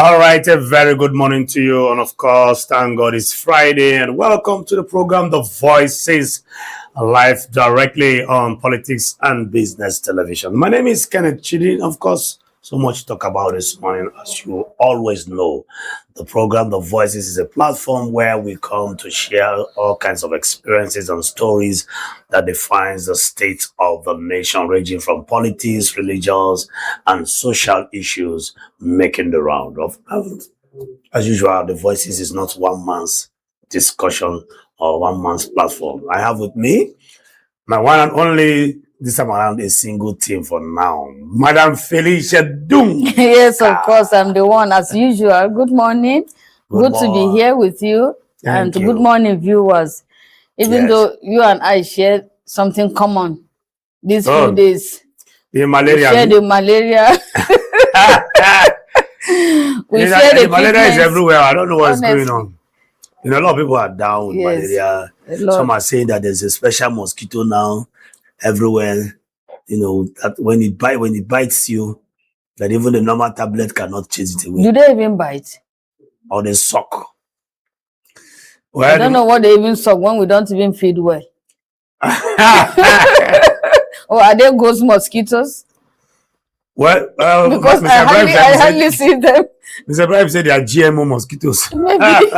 All right, a very good morning to you. And of course, thank God it's Friday. And welcome to the program, The Voices, live directly on Politics and Business Television. My name is Kenneth Chidi. Of course, so much to talk about this morning. As you always know, the program, The Voices, is a platform where we come to share all kinds of experiences and stories that defines the state of the nation, ranging from politics, religious, and social issues making the round of. As usual, The Voices is not one man's discussion or one man's platform. I have with me my one and only, this time around, a single team for now, Madam Felicia Dung. Yes, of course, I'm the one as usual. Good morning. Good to be here with you. Thank you. Good morning, viewers. Even though you and I share something common these few days. The malaria. We share the malaria. We share the malaria is everywhere. I don't know what's going on. You know, a lot of people are down with malaria. Some are saying that there's a special mosquito now everywhere. You know, that when it bites you, that even the normal tablet cannot chase it away. Do they even bite? Or they suck. Well, I don't know what they even suck when we don't even feed well. Or are they ghost mosquitoes? Well, because I hardly see them. Mr. Ibrahim said they are GMO mosquitoes. Maybe.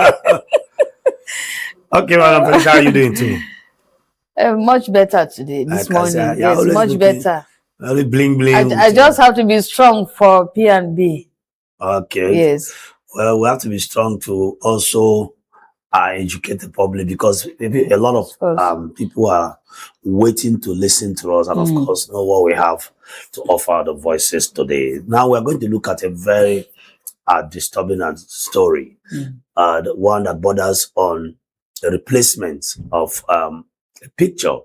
Okay, Madam Felicia, how are you doing too? Much better today, this morning. Yes, much better. Very bling bling. I just have to be strong for P&B. Okay. Yes. Well, we have to be strong to also educate the public, because maybe a lot of people are waiting to listen to us and of course know what we have to offer the voices today. Now we're going to look at a very disturbing story, the one that borders on the replacement of a picture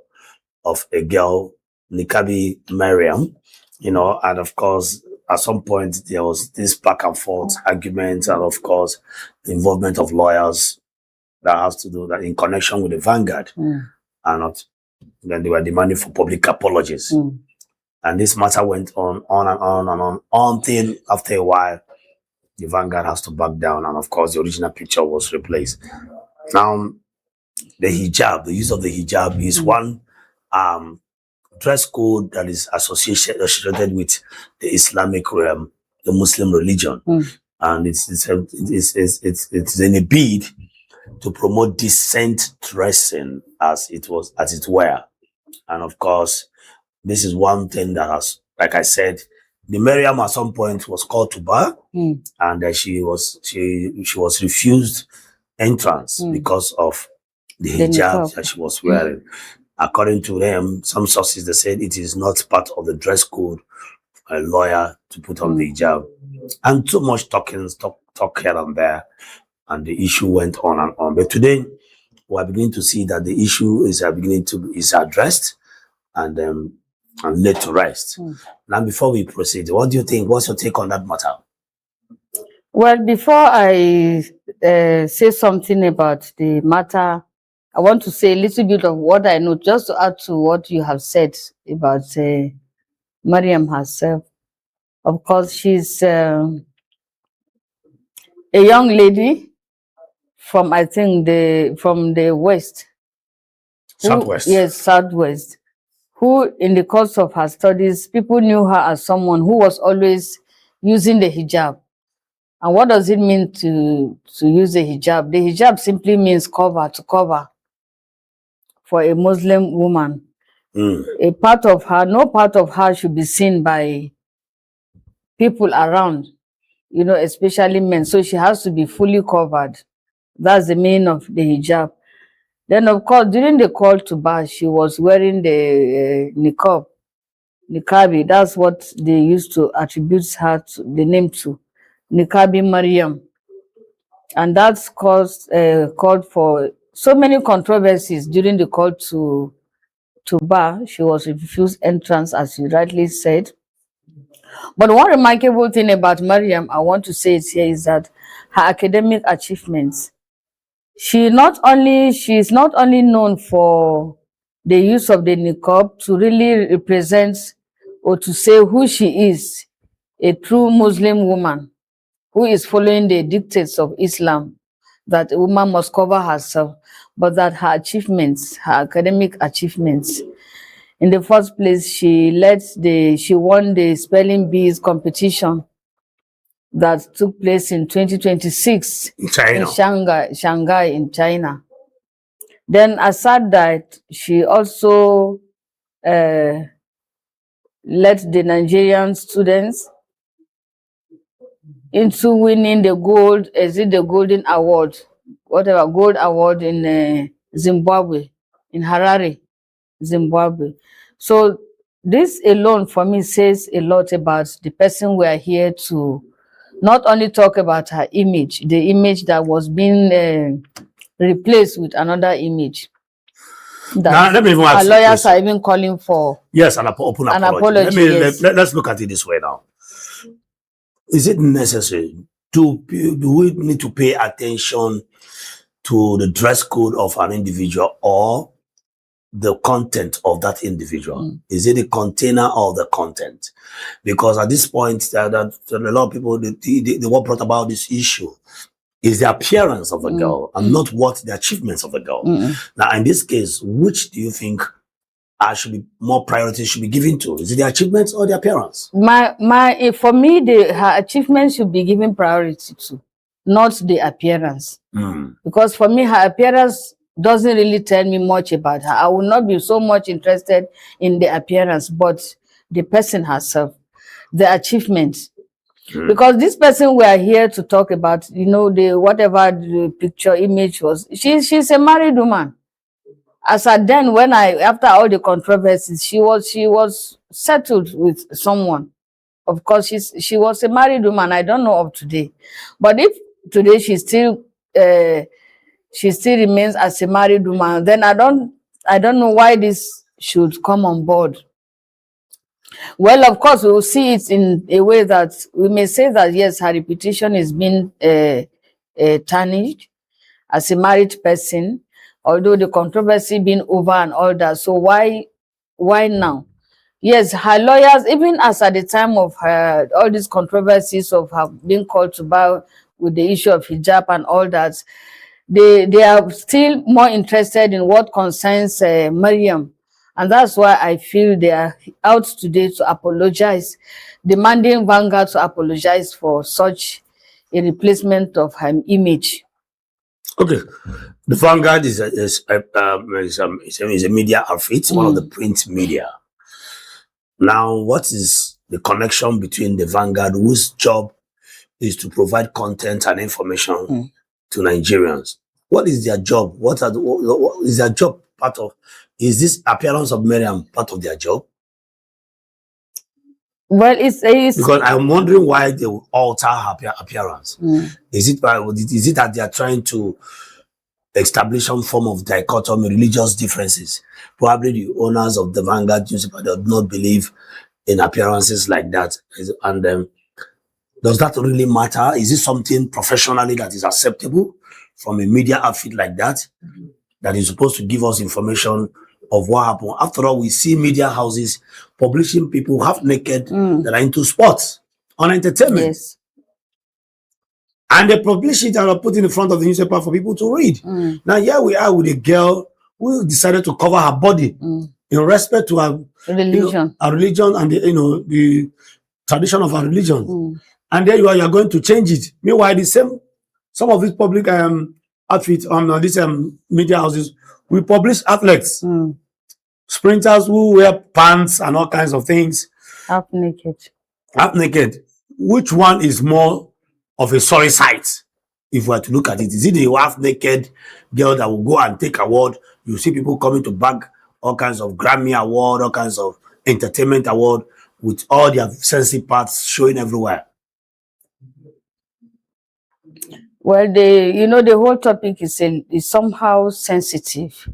of a girl, Nigabi Maryam, you know, and of course at some point there was this back and forth argument and of course the involvement of lawyers that has to do that in connection with the Vanguard, and then they were demanding for public apologies. And this matter went on and on and on until after a while, the Vanguard has to back down. And of course, the original picture was replaced. Now, the hijab, the use of the hijab is one dress code that is associated with the Islamic realm, the Muslim religion. And it's in a bid to promote decent dressing as it were. And of course, this is one thing that has, like I said, the Maryam at some point was called to bar, and she was refused entrance because of the hijab that she was wearing. According to them, some sources, they said it is not part of the dress code for a lawyer to put on the hijab. And too much talk here and there, and the issue went on and on. But today, we're beginning to see that the issue is addressed and laid to rest. Now, before we proceed, what do you think? What's your take on that matter? Well, before I say something about the matter, I want to say a little bit of what I know, just to add to what you have said about Maryam herself. Of course, she's a young lady from, I think, from the West. Southwest. Yes, Southwest. Who, in the course of her studies, people knew her as someone who was always using the hijab. And what does it mean to use the hijab? The hijab simply means cover, to cover for a Muslim woman. A part of her, no part of her should be seen by people around, you know, especially men. So she has to be fully covered. That's the meaning of the hijab. Then, of course, during the call to bar, she was wearing the Nigabi. That's what they used to attribute her to, the name to, Nigabi Maryam. And that's called for so many controversies during the call to bar. She was refused entrance, as you rightly said. But one remarkable thing about Maryam, I want to say it here, is that her academic achievements. She's not only known for the use of the niqab to really represent or to say who she is, a true Muslim woman who is following the dictates of Islam, that a woman must cover herself, but that her achievements, her academic achievements, in the first place, she won the spelling bees competition that took place in 2026 in Shanghai in China. Then aside that, she also led the Nigerian students into winning the golden award, whatever, gold award in Zimbabwe, in Harare, Zimbabwe. So this alone for me says a lot about the person we are here to not only talk about her image, the image that was being replaced with another image. Now, let me even ask our lawyers are even calling for an open apology. Let's look at it this way now. Is it necessary? Do we need to pay attention to the dress code of an individual or the content of that individual? Is it the container or the content? Because at this point, that a lot of people, they were brought about this issue is the appearance of the girl and not what the achievements of the girl. Now, in this case, which do you think should be more priority should be given to? Is it the achievements or the appearance? For me, her achievements should be given priority to, not the appearance. Because for me, her appearance doesn't really tell me much about her. I will not be so much interested in the appearance, but the person herself, the achievements. Because this person we are here to talk about, you know, whatever the picture image was, she's a married woman. As at then, after all the controversies, she was settled with someone. Of course, she was a married woman. I don't know of today, but if today she still remains as a married woman, then I don't know why this should come on board. Well, of course, we will see it in a way that we may say that, yes, her reputation is being tarnished as a married person, although the controversy being over and all that. So why now? Yes, her lawyers, even as at the time of all these controversies of her being called to bar with the issue of hijab and all that, they are still more interested in what concerns Maryam. And that's why I feel they are out today to apologize, demanding Vanguard to apologize for such a replacement of her image. Okay. The Vanguard is a media outfit, one of the print media. Now, what is the connection between the Vanguard, whose job is to provide content and information to Nigerians? What is their job? What is their job part of? Is this appearance of Maryam part of their job? Well, it's because I'm wondering why they will alter her appearance. Is it that they are trying to establish some form of dichotomy, religious differences? Probably the owners of the Vanguard newspaper do not believe in appearances like that. And does that really matter? Is it something professionally that is acceptable from a media outfit like that, that is supposed to give us information of what happened? After all, we see media houses publishing people half naked that are into sports, on entertainment. Yes. And they publish it and are put in front of the newspaper for people to read. Now, here we are with a girl who decided to cover her body in respect to her religion, her religion and the tradition of her religion. And there you are going to change it. Meanwhile, some of these public outfits on these media houses, we publish athletes, sprinters who wear pants and all kinds of things. Half naked. Half naked. Which one is more of a sorry sight? If we were to look at it, is it the half naked girl that will go and take award? You see people coming to bag all kinds of Grammy award, all kinds of entertainment award with all their sensitive parts showing everywhere. Well, the whole topic is somehow sensitive,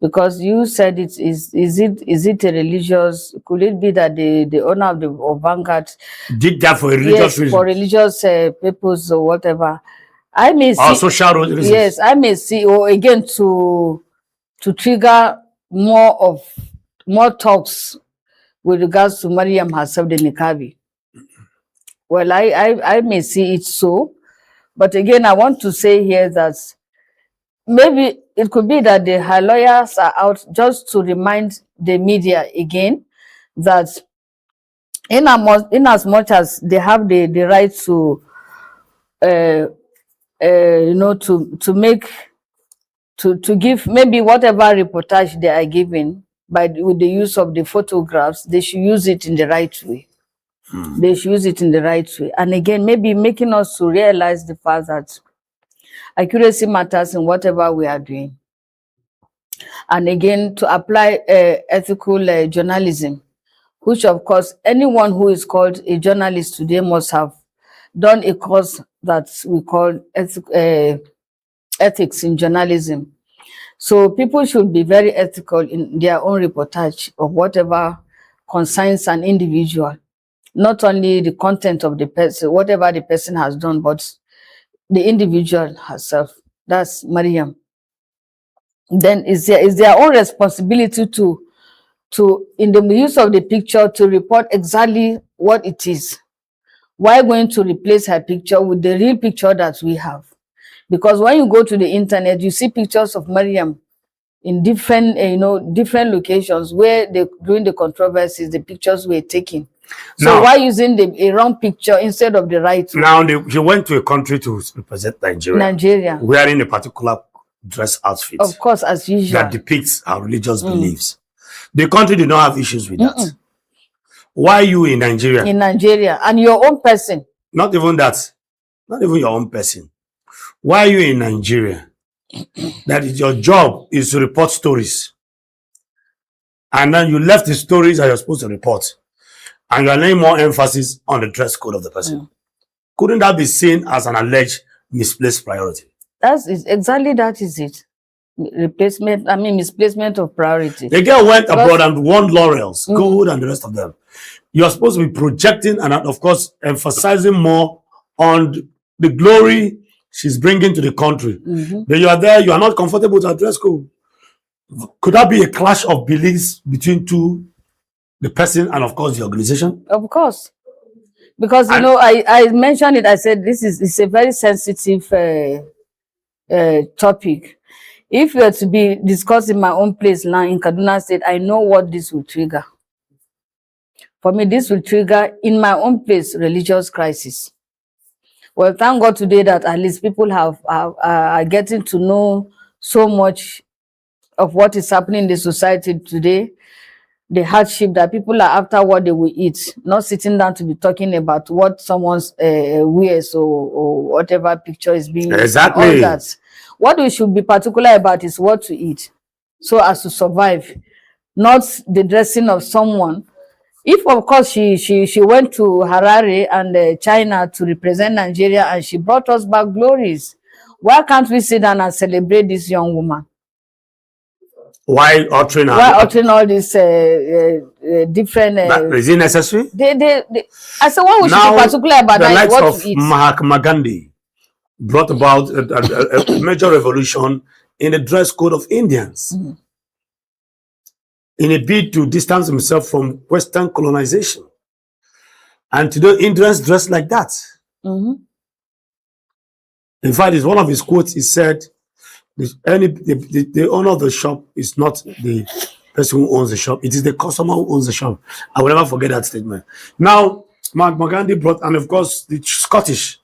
because you said is it a religious? Could it be that the owner of Vanguard did that for a religious reason? For religious purpose or whatever? I may see social reasons. Yes, I may see, or again to trigger more talks with regards to Maryam herself, the Nigabi. Well, I may see it so, but again, I want to say here that maybe it could be that the high lawyers are out just to remind the media again that in as much as they have the right to to give maybe whatever reportage they are giving with the use of the photographs, they should use it in the right way. They should use it in the right way. And again, maybe making us to realize the fact that accuracy matters in whatever we are doing. And again, to apply ethical journalism, which of course anyone who is called a journalist today must have done a course that we call ethics in journalism. So people should be very ethical in their own reportage of whatever concerns an individual, not only the content of the person, whatever the person has done, but the individual herself. That's Maryam. Then it's their own responsibility to in the use of the picture to report exactly what it is. Why going to replace her picture with the real picture that we have? Because when you go to the internet, you see pictures of Maryam in different, different locations where during the controversies, the pictures were taken. So now, why using a wrong picture instead of the right one? Now, she went to a country to represent Nigeria. Wearing a particular dress outfit. Of course, as usual. That depicts our religious beliefs. The country did not have issues with that. Why you in Nigeria? In Nigeria, and your own person. Not even that. Not even your own person. Why are you in Nigeria? That is your job is to report stories. And then you left the stories that you're supposed to report. And you're laying more emphasis on the dress code of the person. Couldn't that be seen as an alleged misplaced priority? That is it. Misplacement of priority. The girl went abroad and won laurels, gold and the rest of them. You're supposed to be projecting and, of course, emphasizing more on the glory she's bringing to the country. Then you are there, you are not comfortable with her dress code. Could that be a clash of beliefs between the person and, of course, the organization? Of course. Because, I mentioned it, I said it's a very sensitive topic. If you were to be discussed in my own place now in Kaduna State, I know what this will trigger. For me, this will trigger in my own place religious crisis. Well, thank God today that at least people are getting to know so much of what is happening in the society today, the hardship that people are after what they will eat, not sitting down to be talking about what someone's wears or whatever picture is being used. Exactly. All that. What we should be particular about is what to eat, so as to survive, not the dressing of someone. If, of course, she went to Harare and China to represent Nigeria and she brought us back glories, why can't we sit down and celebrate this young woman? Why uttering all these different... is it necessary? I said, what we should be particular about the likes what of to eat. Mahatma Gandhi brought about a major revolution in the dress code of Indians in a bid to distance himself from Western colonization. And today, Indians dress like that. In fact, it's one of his quotes. He said, the owner of the shop is not the person who owns the shop. It is the customer who owns the shop. I will never forget that statement. Now, Mahatma Gandhi brought, and of course, the Scottish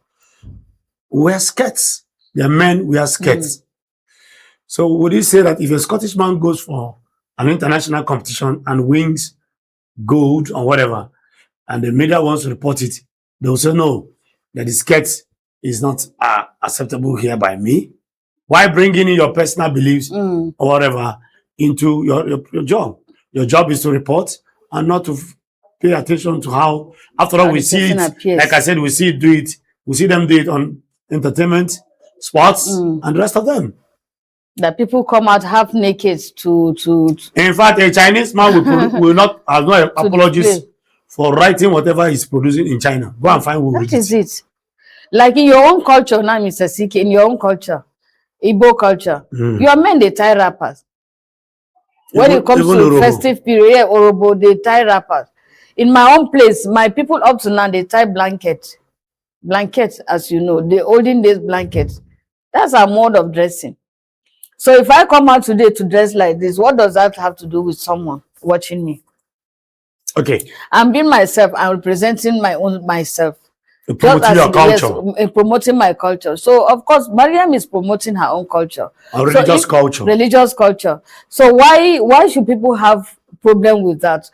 wear skirts. Their men wear skirts. So would you say that if a Scottish man goes for an international competition and wins gold or whatever, and the media wants to report it, they will say, no, that the skirt is not acceptable here by me. Why bringing in your personal beliefs or whatever into your job? Your job is to report and not to pay attention to how, after all, we see it, appears. Like I said, we see them do it on entertainment, sports, and the rest of them. That people come out half naked to In fact, a Chinese man will not have no apologies for writing whatever he's producing in China. Go and find who. That is it. Like in your own culture now, Mr. Siki, in your own culture, Igbo culture, your men, they tie wrappers. When it comes to festive period, Orobo, they tie wrappers. In my own place, my people up to now, they tie blanket. Blanket, as you know, the olden days blanket. That's our mode of dressing. So if I come out today to dress like this, what does that have to do with someone watching me? Okay. I'm being myself. I'm representing my own myself. You're promoting your culture. Yes, promoting my culture. So of course, Maryam is promoting her own culture. A religious culture. Religious culture. So why should people have problem with that?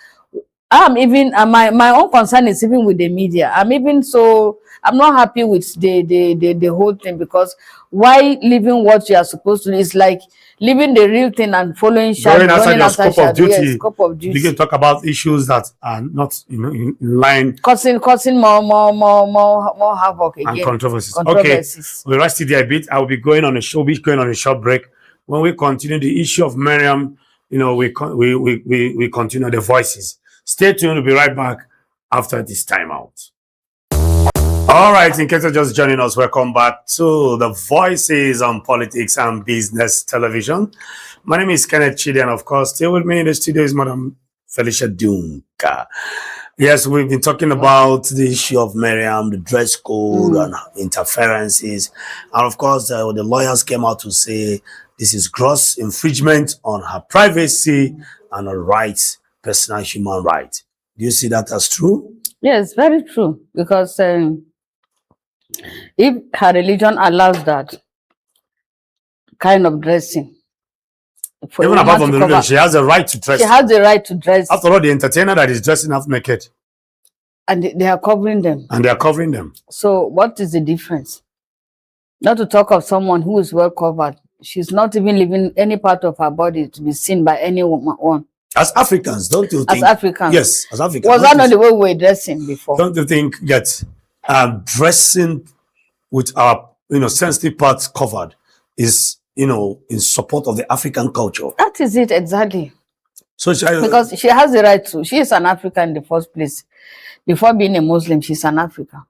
I'm even my own concern is even with the media. I'm not happy with the whole thing, because why living what you are supposed to? It's like living the real thing and following shadow, running after your scope of duty. Yes, scope of duty. You can talk about issues that are not, in line, causing more havoc again, and controversies. Okay, we'll rest it there a bit. I will be going on a short break. When we continue the issue of Maryam, we continue the voices. Stay tuned. We'll be right back after this timeout. All right, in case you're just joining us, welcome back to the Voices on Politics and Business Television. My name is Kenneth Chidi, and of course, still with me in the studio is Madam Felicia Dunka. Yes, we've been talking about the issue of Maryam, the dress code and interferences. And of course, the lawyers came out to say this is gross infringement on her privacy and her rights, personal human rights. Do you see that as true? Yes, very true. Because if her religion allows that kind of dressing, even apart from the religion, she has the right to dress. She has the right to dress. After all, the entertainer that is dressing half naked. And they are covering them. And they are covering them. So what is the difference? Not to talk of someone who is well covered. She's not even leaving any part of her body to be seen by anyone. As Africans, don't you think? As Africans. Yes, as Africans. Was that not the way we were dressing before? Don't you think that dressing with our sensitive parts covered is in support of the African culture? That is it exactly. So because she has the right to. She is an African in the first place. Before being a Muslim, she's an African.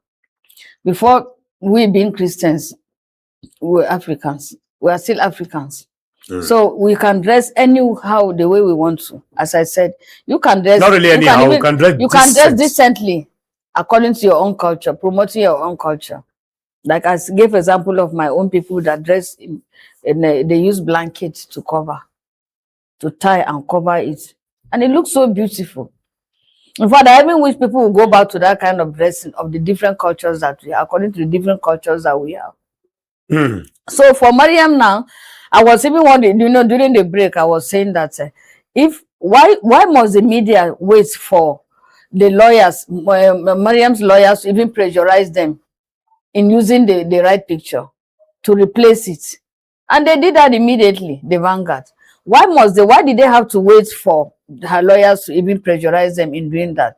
Before we being Christians, we were Africans. We are still Africans. So we can dress anyhow the way we want to. As I said, you can dress. Not really anyhow. You can dress decently according to your own culture, promoting your own culture. Like I gave example of my own people that dress they use blankets to cover, to tie and cover it, and it looks so beautiful. In fact, I even wish people would go back to that kind of dressing of the different cultures that we have, according to the different cultures that we have. So for Maryam now, I was even wondering, during the break, I was saying that why must the media wait for the lawyers, Maryam's lawyers, to even pressurize them in using the right picture to replace it? And they did that immediately, the Vanguard. Why did they have to wait for her lawyers to even pressurize them in doing that?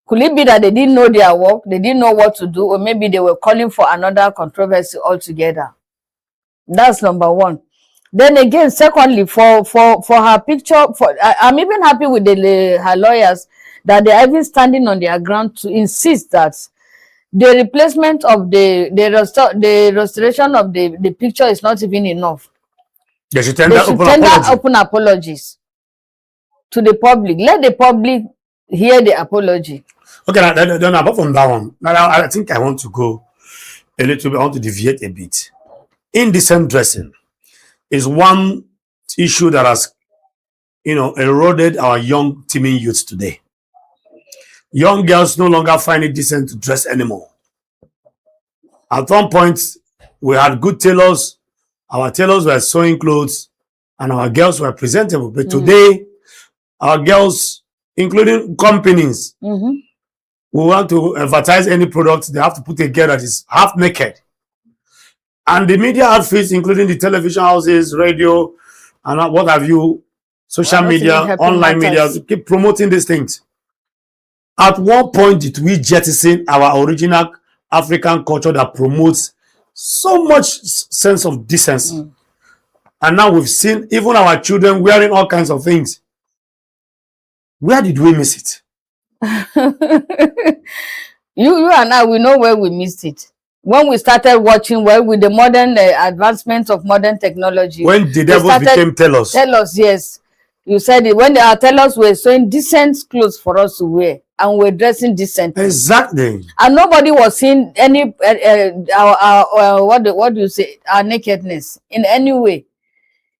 Could it be that they didn't know their work, they didn't know what to do, or maybe they were calling for another controversy altogether? That's number one. Then again, secondly, for her picture, I'm even happy with her lawyers that they are even standing on their ground to insist that the replacement of the restoration of the picture is not even enough. They should tender open apologies to the public. Let the public hear the apology. Okay, then apart from that one, now I think I want to go a little bit. I want to deviate a bit. Indecent dressing is one issue that has, eroded our young teeming youths today. Young girls no longer find it decent to dress anymore. At one point, we had good tailors. Our tailors were sewing clothes, and our girls were presentable. But today, our girls, including companies, who want to advertise any product, they have to put a girl that is half naked. And the media outfits, including the television houses, radio, and what have you, social media, online media, keep promoting these things. At what point did we jettison our original African culture that promotes so much sense of decency? And now we've seen even our children wearing all kinds of things. Where did we miss it? You and I, we know where we missed it. When we started watching, with the modern advancements of modern technology. When the devils became tailors. Tailors, yes. You said it. When our tailors were sewing decent clothes for us to wear. and we're dressing decently. Exactly. And nobody was seeing any what do you say, our nakedness in any way.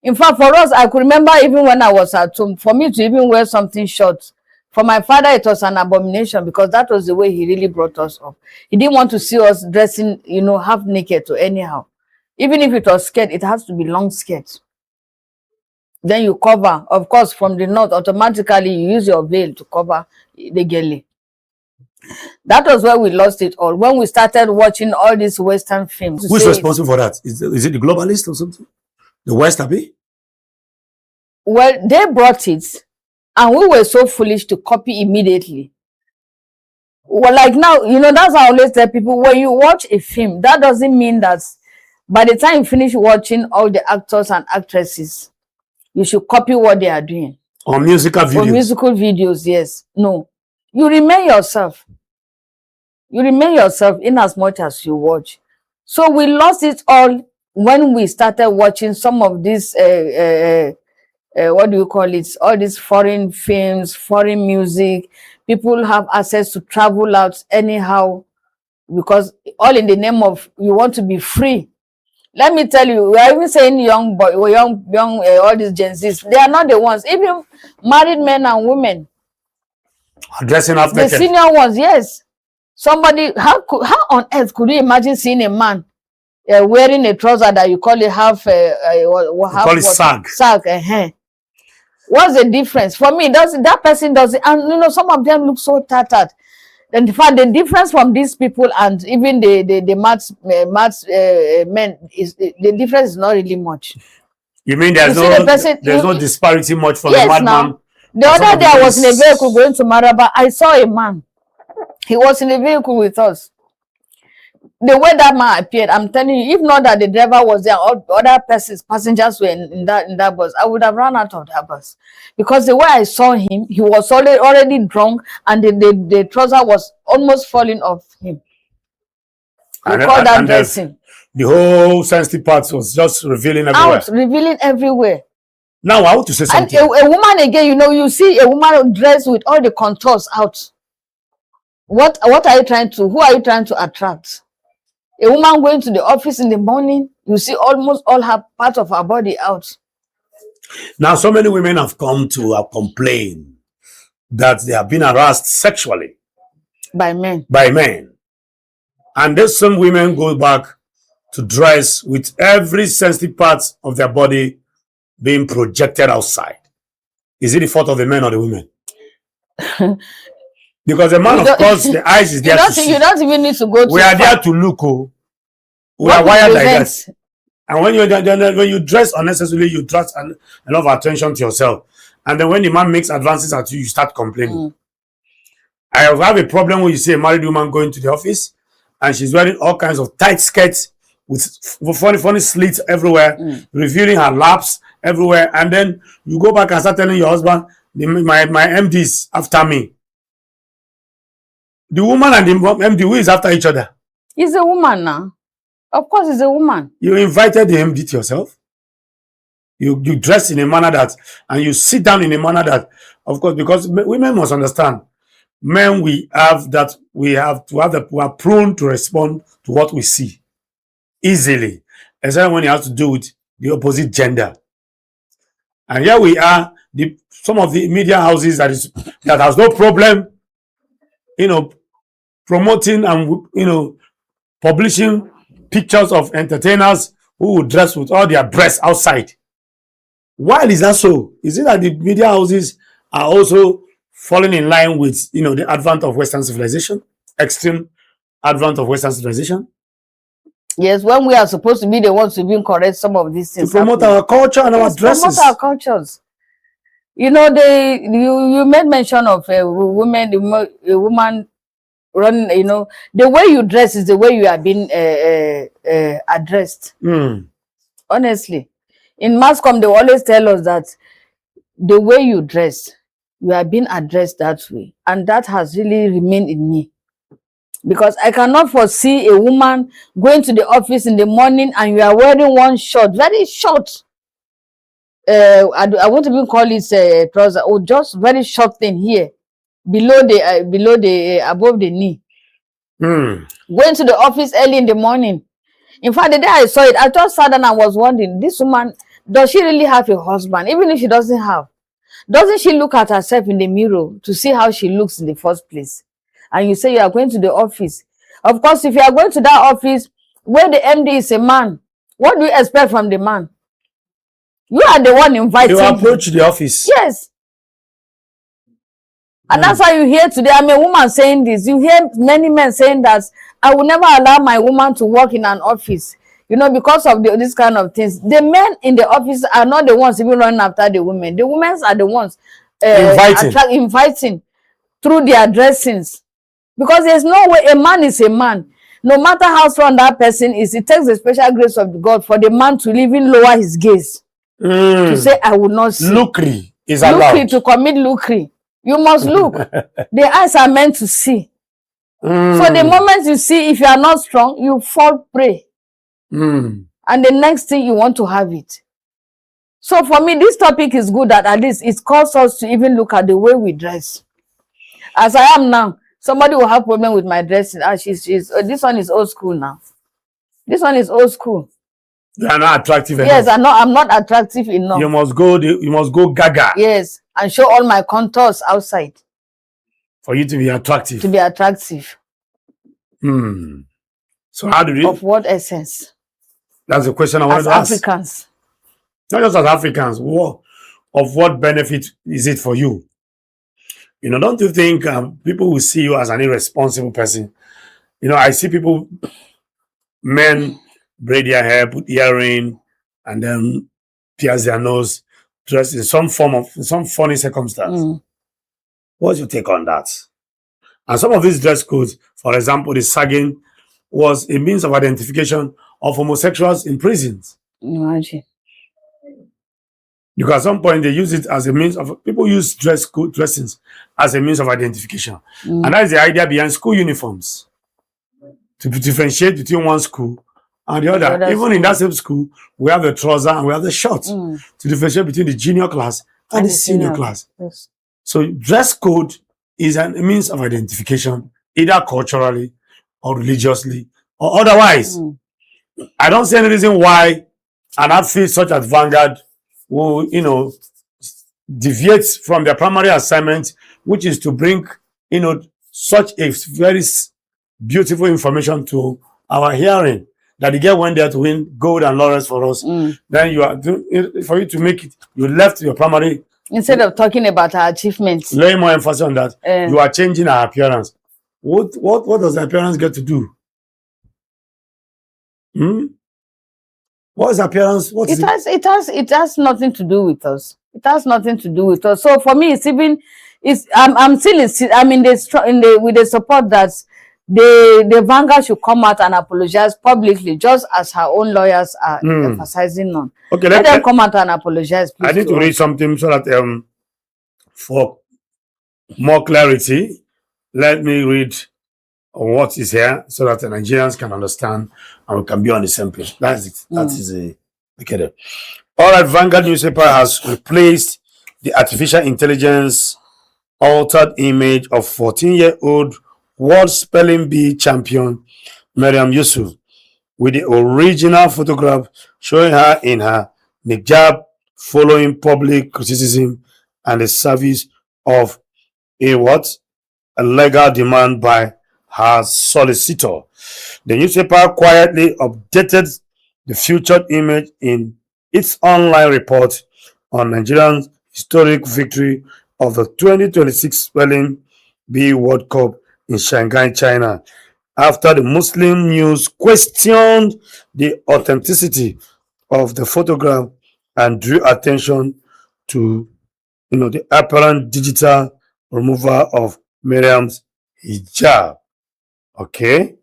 In fact, for us, I could remember even when I was at home, for me to even wear something short, for my father, it was an abomination, because that was the way he really brought us up. He didn't want to see us dressing, you know, half naked or anyhow. Even if it was skirt, it has to be long skirt. Then you cover. Of course, from the north, automatically you use your veil to cover the girly. That was where we lost it all. When we started watching all these Western films. Who's responsible for that? Is it the globalists or something? The West, Abi? Well, they brought it, and we were so foolish to copy immediately. Well, like now, you know, that's how I always tell people, when you watch a film, that doesn't mean that by the time you finish watching all the actors and actresses, you should copy what they are doing. On musical videos. On musical videos, yes. No. You remain yourself. You remain yourself in as much as you watch. So we lost it all when we started watching some of these, what do you call it? All these foreign films, foreign music. People have access to travel out anyhow, because all in the name of you want to be free. Let me tell you, we are even saying young boy, young, all these Gen Zs. They are not the ones. Even married men and women. Dressing up the senior ones, yes. Somebody, how on earth could you imagine seeing a man wearing a trouser that you call it half, call it sag? Sag, What's the difference? For me, that person doesn't, and you know, some of them look so tattered. And in fact, the difference from these people and even the maths men is the difference is not really much. You mean there's no disparity much from the madman? The other day I was in a vehicle going to Maraba. I saw a man. He was in a vehicle with us. The way that man appeared, I'm telling you, if not that the driver was there, or other passengers were in that bus, I would have run out of that bus. Because the way I saw him, he was already drunk, and the trouser was almost falling off him. We call that dressing. The whole sensitive parts was just revealing everywhere. Revealing everywhere. Now I want to say something. And a woman again, you know, you see a woman dressed with all the contours out. What are you trying to? Who are you trying to attract? A woman going to the office in the morning, you see almost all her part of her body out. Now, so many women have come to complain that they have been harassed sexually by men. And then some women go back to dress with every sensitive part of their body being projected outside. Is it the fault of the men or the women? Because the man, of course, the eyes is there to see. You don't even need to go to. We are there to look. We are wired like that. And when you dress unnecessarily, you draw enough attention to yourself. And then when the man makes advances at you, you start complaining. I have a problem when you see a married woman going to the office and she's wearing all kinds of tight skirts with funny slits everywhere, revealing her laps everywhere. And then you go back and start telling your husband, my MD is after me. The woman and the MD, who is after each other? It's a woman now. Of course, it's a woman. You invited the MD to yourself. You dress in a manner that, and you sit down in a manner that, of course, because women must understand, men we are prone to respond to what we see easily, especially when it has to do with the opposite gender. And here we are, some of the media houses that has no problem, promoting and publishing pictures of entertainers who would dress with all their breasts outside. Why is that so? Is it that the media houses are also falling in line with the advent of Western civilization, extreme advent of Western civilization? Yes, when we are supposed to be the ones to be correct some of these things. To promote our culture and our dresses. Promote our cultures. You made mention of a woman running, the way you dress is the way you are being addressed. Honestly. In mass comm, they always tell us that the way you dress, you are being addressed that way. And that has really remained in me. Because I cannot foresee a woman going to the office in the morning and you are wearing one short, very short. I won't even call it a trouser, or just very short thing here. above the knee. Going to the office early in the morning. In fact, the day I saw it, I just sat down and was wondering, this woman, does she really have a husband? Even if she doesn't have, doesn't she look at herself in the mirror to see how she looks in the first place? And you say you are going to the office. Of course, if you are going to that office where the MD is a man, what do you expect from the man? You are the one inviting. You approach the office. Yes. And that's why you hear today, I'm a woman saying this. You hear many men saying that I will never allow my woman to work in an office, because of this kind of things. The men in the office are not the ones even running after the women. The women are the ones inviting through their dressings. Because there's no way a man is a man. No matter how strong that person is, it takes the special grace of God for the man to even lower his gaze. To say, I will not see. Lucre is allowed. Lucre, to commit lucre. You must look. The eyes are meant to see. So the moment you see, if you are not strong, you fall prey. And the next thing you want to have it. So for me, this topic is good that at least it calls us to even look at the way we dress. As I am now, somebody will have problem with my dressing. This one is old school now. This one is old school. You are not attractive enough. Yes, I'm not attractive enough. You must go gaga. Yes, and show all my contours outside. For you to be attractive. To be attractive. So how do you? Of what essence? That's the question I wanted to ask. As Africans. Not just as Africans. Of what benefit is it for you? Don't you think people will see you as an irresponsible person? I see people, men, braid their hair, put earring, and then pierce their nose, dressed in some funny circumstance. What's your take on that? And some of these dress codes, for example, the sagging, was a means of identification of homosexuals in prisons. Imagine. Because at some point they use it as a means of, people use dressings as a means of identification. And that is the idea behind school uniforms. To differentiate between one school and the other. Even in that same school, we have the trouser and we have the shorts. To differentiate between the junior class and the senior class. Yes. So dress code is a means of identification, either culturally or religiously or otherwise. I don't see any reason why an outfit such as Vanguard will, deviate from their primary assignment, which is to bring, such a very beautiful information to our hearing, that the girl went there to win gold and laurels for us. Then you are, for you to make it, you left your primary. Instead of talking about our achievements. Laying more emphasis on that, you are changing our appearance. What does the appearance get to do? What is appearance? It has nothing to do with us. It has nothing to do with us. So for me, I'm still with the support that the Vanguard should come out and apologize publicly, just as her own lawyers are emphasizing on. Okay, let them come out and apologize, please. I need to read something so that for more clarity, let me read what is here so that the Nigerians can understand and we can be on the same page. That's it. That is okay. All right, Vanguard newspaper has replaced the artificial intelligence altered image of 14-year-old World Spelling Bee champion Maryam Yusuf with the original photograph showing her in her hijab following public criticism and the service of a legal demand by her solicitor. The newspaper quietly updated the featured image in its online report on Nigeria's historic victory of the 2026 Spelling Bee World Cup in Shanghai, China, after the Muslim News questioned the authenticity of the photograph and drew attention to the apparent digital removal of Miriam's hijab. Okay,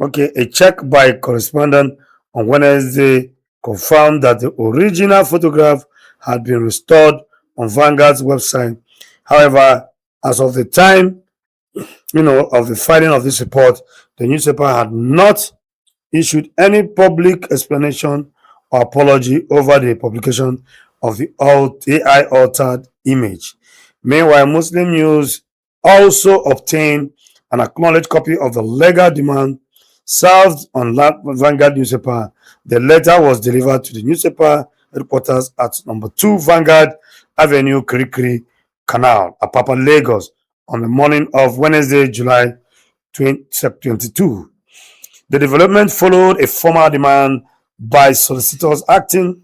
a check by correspondent on Wednesday confirmed that the original photograph had been restored on Vanguard's website. However, as of the time of the filing of this report, the newspaper had not issued any public explanation or apology over the publication of the AI altered image. Meanwhile, Muslim News also obtained an acknowledged copy of the legal demand served on Vanguard newspaper. The letter was delivered to the newspaper headquarters at number 2 Vanguard Avenue, Kirikiri Canal, Apapa, Lagos, on the morning of Wednesday, July 2022. The development followed a formal demand by solicitors acting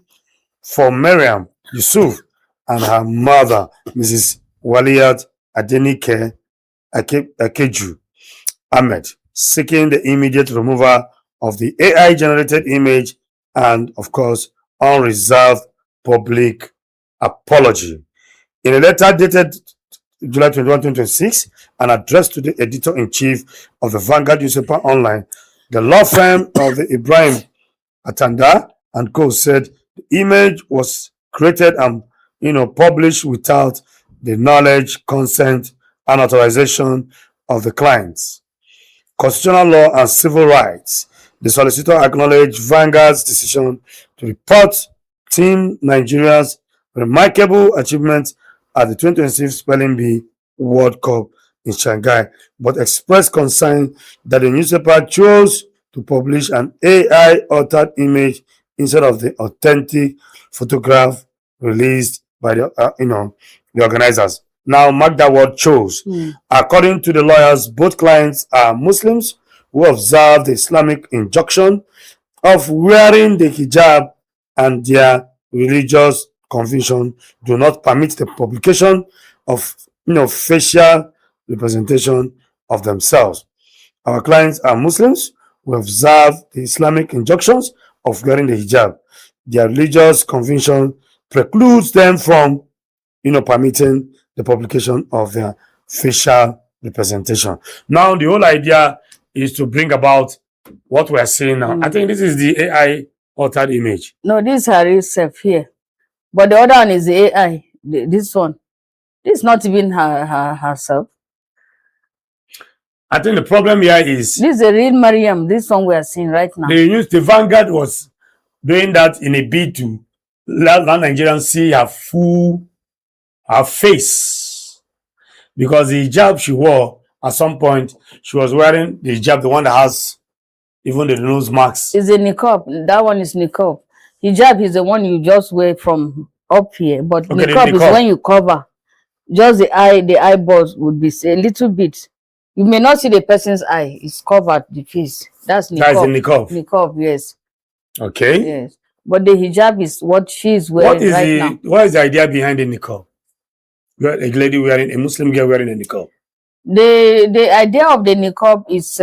for Maryam Yusuf and her mother, Mrs. Waliyat Adenike Akeju Ahmed, seeking the immediate removal of the AI-generated image and, of course, unreserved public apology. In a letter dated July 21, 2026, and addressed to the editor-in-chief of the Vanguard newspaper online, the law firm of the Ibrahim Atanda and Co. said the image was created and published without the knowledge, consent, and authorization of the clients. Constitutional law and civil rights. The solicitor acknowledged Vanguard's decision to report Team Nigeria's remarkable achievement at the 2026 Spelling Bee World Cup in Shanghai, but expressed concern that the newspaper chose to publish an AI-altered image instead of the authentic photograph released by the organizers. Now, mark that word chose. According to the lawyers, both clients are Muslims who observe the Islamic injunction of wearing the hijab, and their religious conviction do not permit the publication of facial representation of themselves. Our clients are Muslims who observe the Islamic injunctions of wearing the hijab. Their religious conviction precludes them from permitting the publication of their facial representation. Now, the whole idea is to bring about what we are seeing now. I think this is the AI altered image. No, this is her real self here. But the other one is the AI. This one. This is not even herself. I think the problem here is... This is a real Maryam, this one we are seeing right now. The Vanguard was doing that in a bid to let Nigerians see her face, because the hijab she wore at some point, she was wearing the hijab, the one that has even the nose marks. It's a niqab. That one is niqab. Hijab is the one you just wear from up here, but okay, niqab is when you cover. Just the eyeballs would be a little bit. You may not see the person's eye. It's covered the face. That's niqab. That is the niqab. Niqab, yes. Okay. Yes. But the hijab is what she's wearing now. What is the idea behind the niqab? A lady wearing, a Muslim girl wearing a niqab. The idea of the niqab is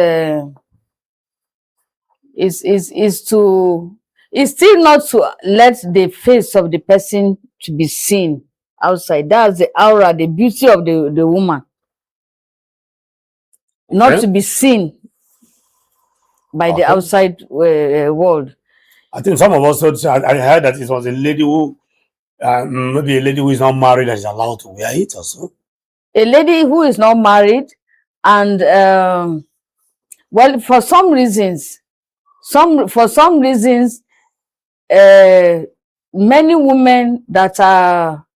still not to let the face of the person to be seen outside. That's the aura, the beauty of the woman. Not to be seen by the outside world. I think some of us, I heard that it was a lady who, maybe a lady who is not married that is allowed to wear it also. A lady who is not married, and well, for some reasons, many women that are,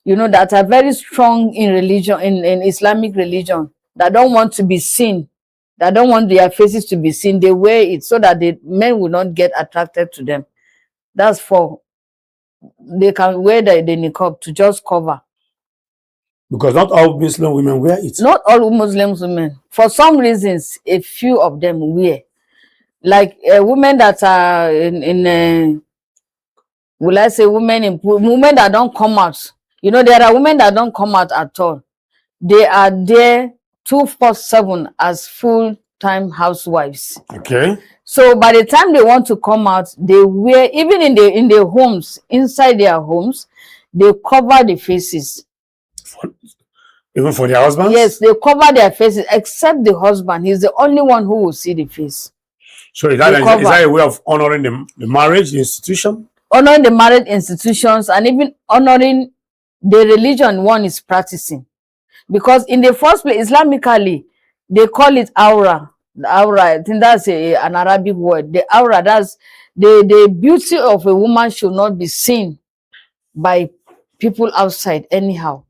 that are very strong in religion, in Islamic religion, that don't want to be seen, that don't want their faces to be seen, they wear it so that the men will not get attracted to them. That's for, they can wear the niqab to just cover. Because not all Muslim women wear it. Not all Muslim women. For some reasons, a few of them wear. Like women that are will I say women that don't come out. There are women that don't come out at all. They are there 24/7 as full-time housewives. Okay. So by the time they want to come out, they wear, even in their homes, inside their homes, they cover the faces. Even for their husbands? Yes, they cover their faces, except the husband. He's the only one who will see the face. So is that a way of honoring the marriage, the institution? Honoring the marriage institutions, and even honoring the religion one is practicing. Because in the first place, Islamically, they call it aura. The aura, I think that's an Arabic word. The aura, that's the beauty of a woman should not be seen by people outside anyhow.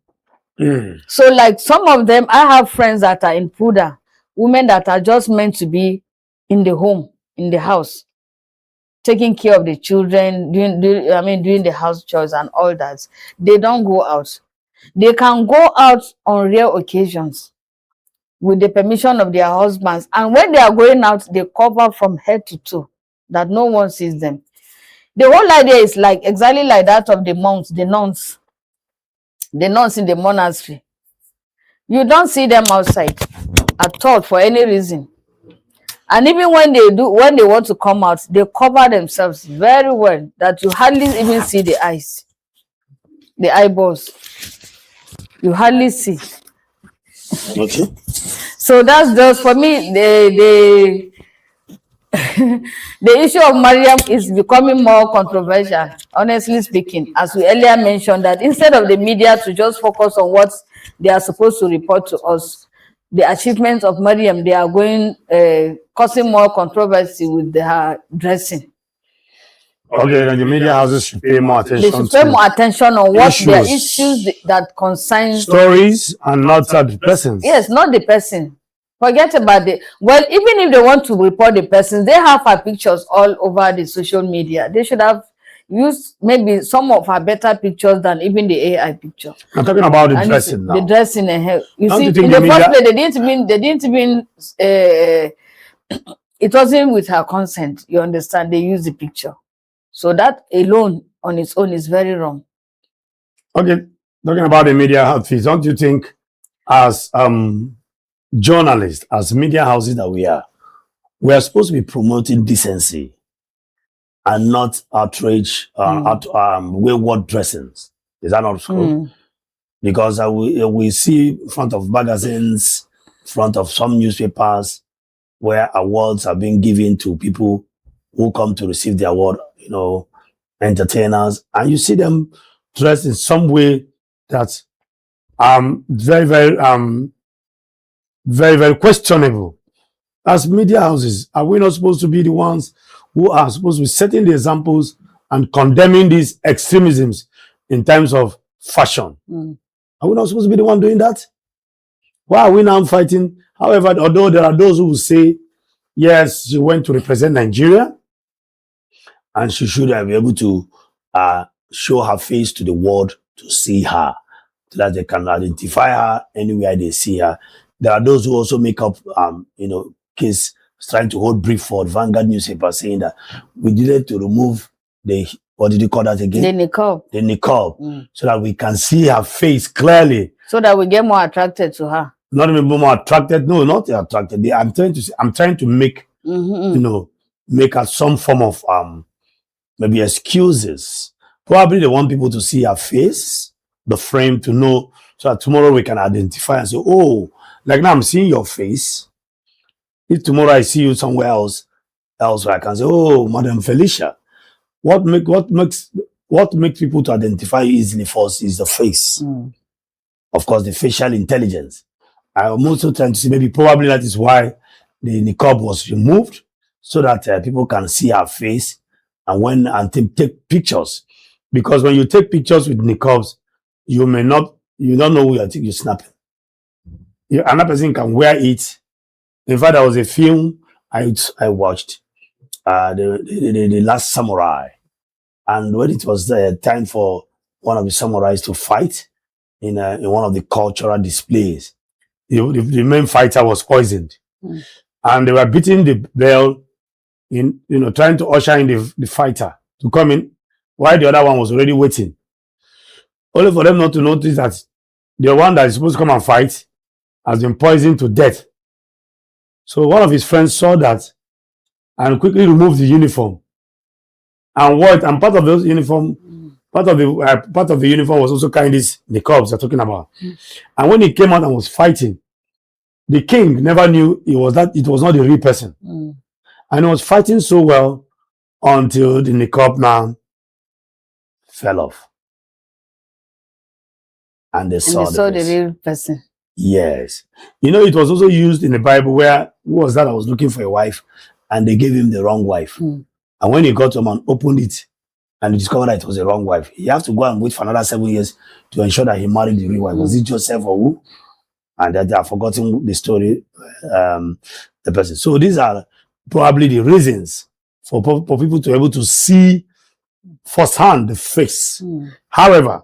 So like some of them, I have friends that are in Puda, women that are just meant to be in the home, in the house, taking care of the children, doing the house chores and all that. They don't go out. They can go out on rare occasions with the permission of their husbands. And when they are going out, they cover from head to toe that no one sees them. The whole idea is like exactly like that of the monks, the nuns in the monastery. You don't see them outside at all for any reason. And even when they want to come out, they cover themselves very well that you hardly even see the eyes, the eyeballs. You hardly see. Okay. So that's just for me the the issue of Maryam is becoming more controversial, honestly speaking, as we earlier mentioned, that instead of the media to just focus on what they are supposed to report to us, the achievements of Maryam, they are going causing more controversy with her dressing. Okay, then the media houses should pay more attention. They should pay more attention on what their issues that concern stories and not the persons. Yes, not the person. Forget about it. Well, even if they want to report the person, they have her pictures all over the social media. They should have used maybe some of her better pictures than even the AI picture. I'm talking about the dressing now. The dressing and hair. You see, In the first place, they didn't even it wasn't with her consent. You understand? They used the picture. So that alone on its own is very wrong. Okay, talking about the media outfits, don't you think as journalists, as media houses that we are supposed to be promoting decency and not outrage, wayward dressings? Is that not true? Because we see in front of magazines, in front of some newspapers, where awards are being given to people who come to receive the award, entertainers, and you see them dressed in some way that's very, very questionable. As media houses, are we not supposed to be the ones who are supposed to be setting the examples and condemning these extremisms in terms of fashion? Are we not supposed to be the one doing that? Why are we now fighting? However, although there are those who will say, yes, she went to represent Nigeria and she should be able to show her face to the world to see her, so that they can identify her anywhere they see her. There are those who also make up, case trying to hold brief for Vanguard newspaper saying that we needed to remove the, what did you call that again? The niqab. The niqab, so that we can see her face clearly. So that we get more attracted to her. Not even more attracted. No, not attracted. I'm trying to make, make her some form of, maybe excuses. Probably they want people to see her face, the frame, to know, so that tomorrow we can identify and say, oh, like now I'm seeing your face. If tomorrow I see you somewhere else I can say, oh, Madam Felicia. What makes people to identify you easily first is the face. Of course, the facial intelligence. I'm also trying to see, maybe probably that is why the niqab was removed, so that people can see her face and take pictures. Because when you take pictures with niqabs, you don't know who you're snapping. Another person can wear it. In fact, there was a film I watched, the Last Samurai, and when it was time for one of the samurais to fight in one of the cultural displays, the main fighter was poisoned, and they were beating the bell, trying to usher in the fighter to come in, while the other one was already waiting. Only for them not to notice that the one that is supposed to come and fight has been poisoned to death. So one of his friends saw that and quickly removed the uniform and part of those uniform, part of the uniform was also carrying these niqabs they're talking about. And when he came out and was fighting, the king never knew it was not the real person. And he was fighting so well until the niqab now fell off. And they saw the real person. Yes. It was also used in the Bible where, who was that? I was looking for a wife and they gave him the wrong wife. And when he got home and opened it, and he discovered that it was a wrong wife, he has to go and wait for another 7 years to ensure that he married the real wife. Was it Joseph or who? And that they have forgotten the story, the person. So these are probably the reasons for people to be able to see firsthand the face. However,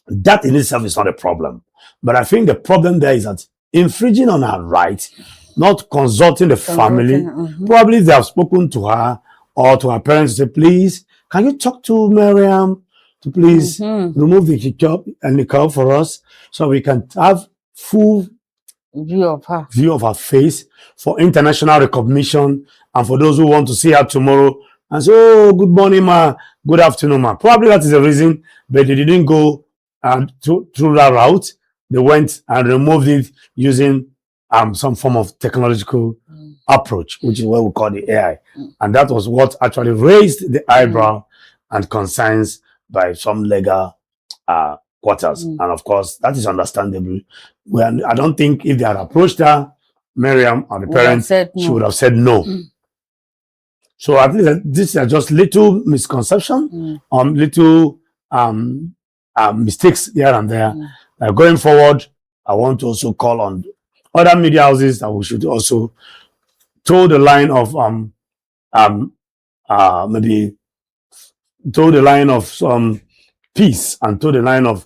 that in itself is not a problem. But I think the problem there is that infringing on her right, not consulting the family, probably they have spoken to her or to her parents to say, please, can you talk to Maryam to please remove the hijab and niqab for us so we can have full view of her face for international recognition and for those who want to see her tomorrow and say, oh, good morning, ma, good afternoon, ma. Probably that is the reason, but they didn't go through that route. They went and removed it using some form of technological approach, which is what we call the AI. And that was what actually raised the eyebrow and concerns by some legal quarters. And of course, that is understandable. I don't think if they had approached her, Maryam or the parents, she would have said no. So at least these are just little misconception, little mistakes here and there. Going forward, I want to also call on other media houses that we should also toe the line of maybe toe the line of some peace and toe the line of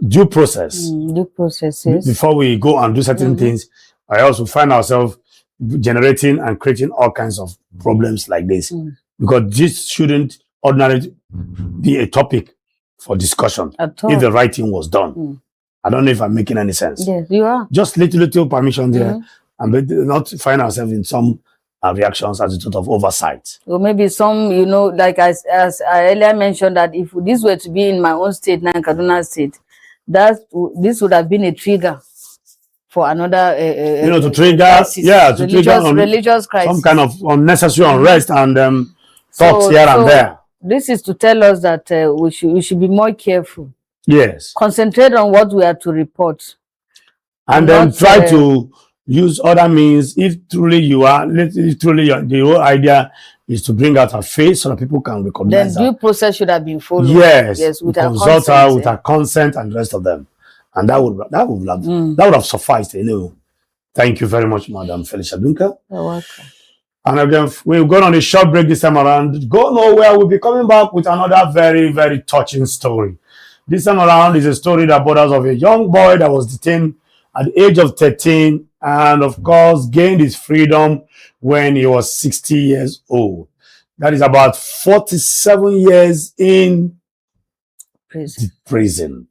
due process. Due processes. Before we go and do certain things, I also find ourselves generating and creating all kinds of problems like this. Because this shouldn't ordinarily be a topic for discussion if the right thing was done. I don't know if I'm making any sense. Yes, you are. Just little permission there, and not find ourselves in some reactions as a sort of oversight. Or maybe some, like as I earlier mentioned, that if this were to be in my own state, now in Kaduna State, this would have been a trigger for another, to trigger, crisis, religious crisis, some kind of unnecessary unrest and thoughts here and there. This is to tell us that we should be more careful. Yes. Concentrate on what we are to report. And then try to use other means if truly the whole idea is to bring out her face so that people can recognize her. Then due process should have been followed. Yes, with consult her with her consent and the rest of them. And that would have sufficed, Thank you very much, Madam Felicia Dunker. You're welcome. And again, we've gone on a short break this time around. Go nowhere. We'll be coming back with another very, very touching story. This time around is a story that borders of a young boy that was detained at the age of 13 and, of course, gained his freedom when he was 60 years old. That is about 47 years in prison.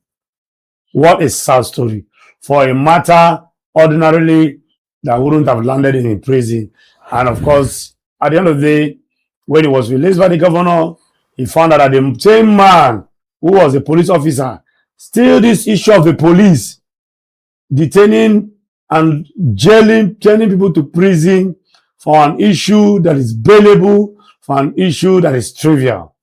What a sad story for a matter ordinarily that wouldn't have landed in prison. And, of course, at the end of the day, when he was released by the governor, he found out that the same man who was a police officer, still this issue of the police detaining and sending people to prison for an issue that is bailable, for an issue that is trivial.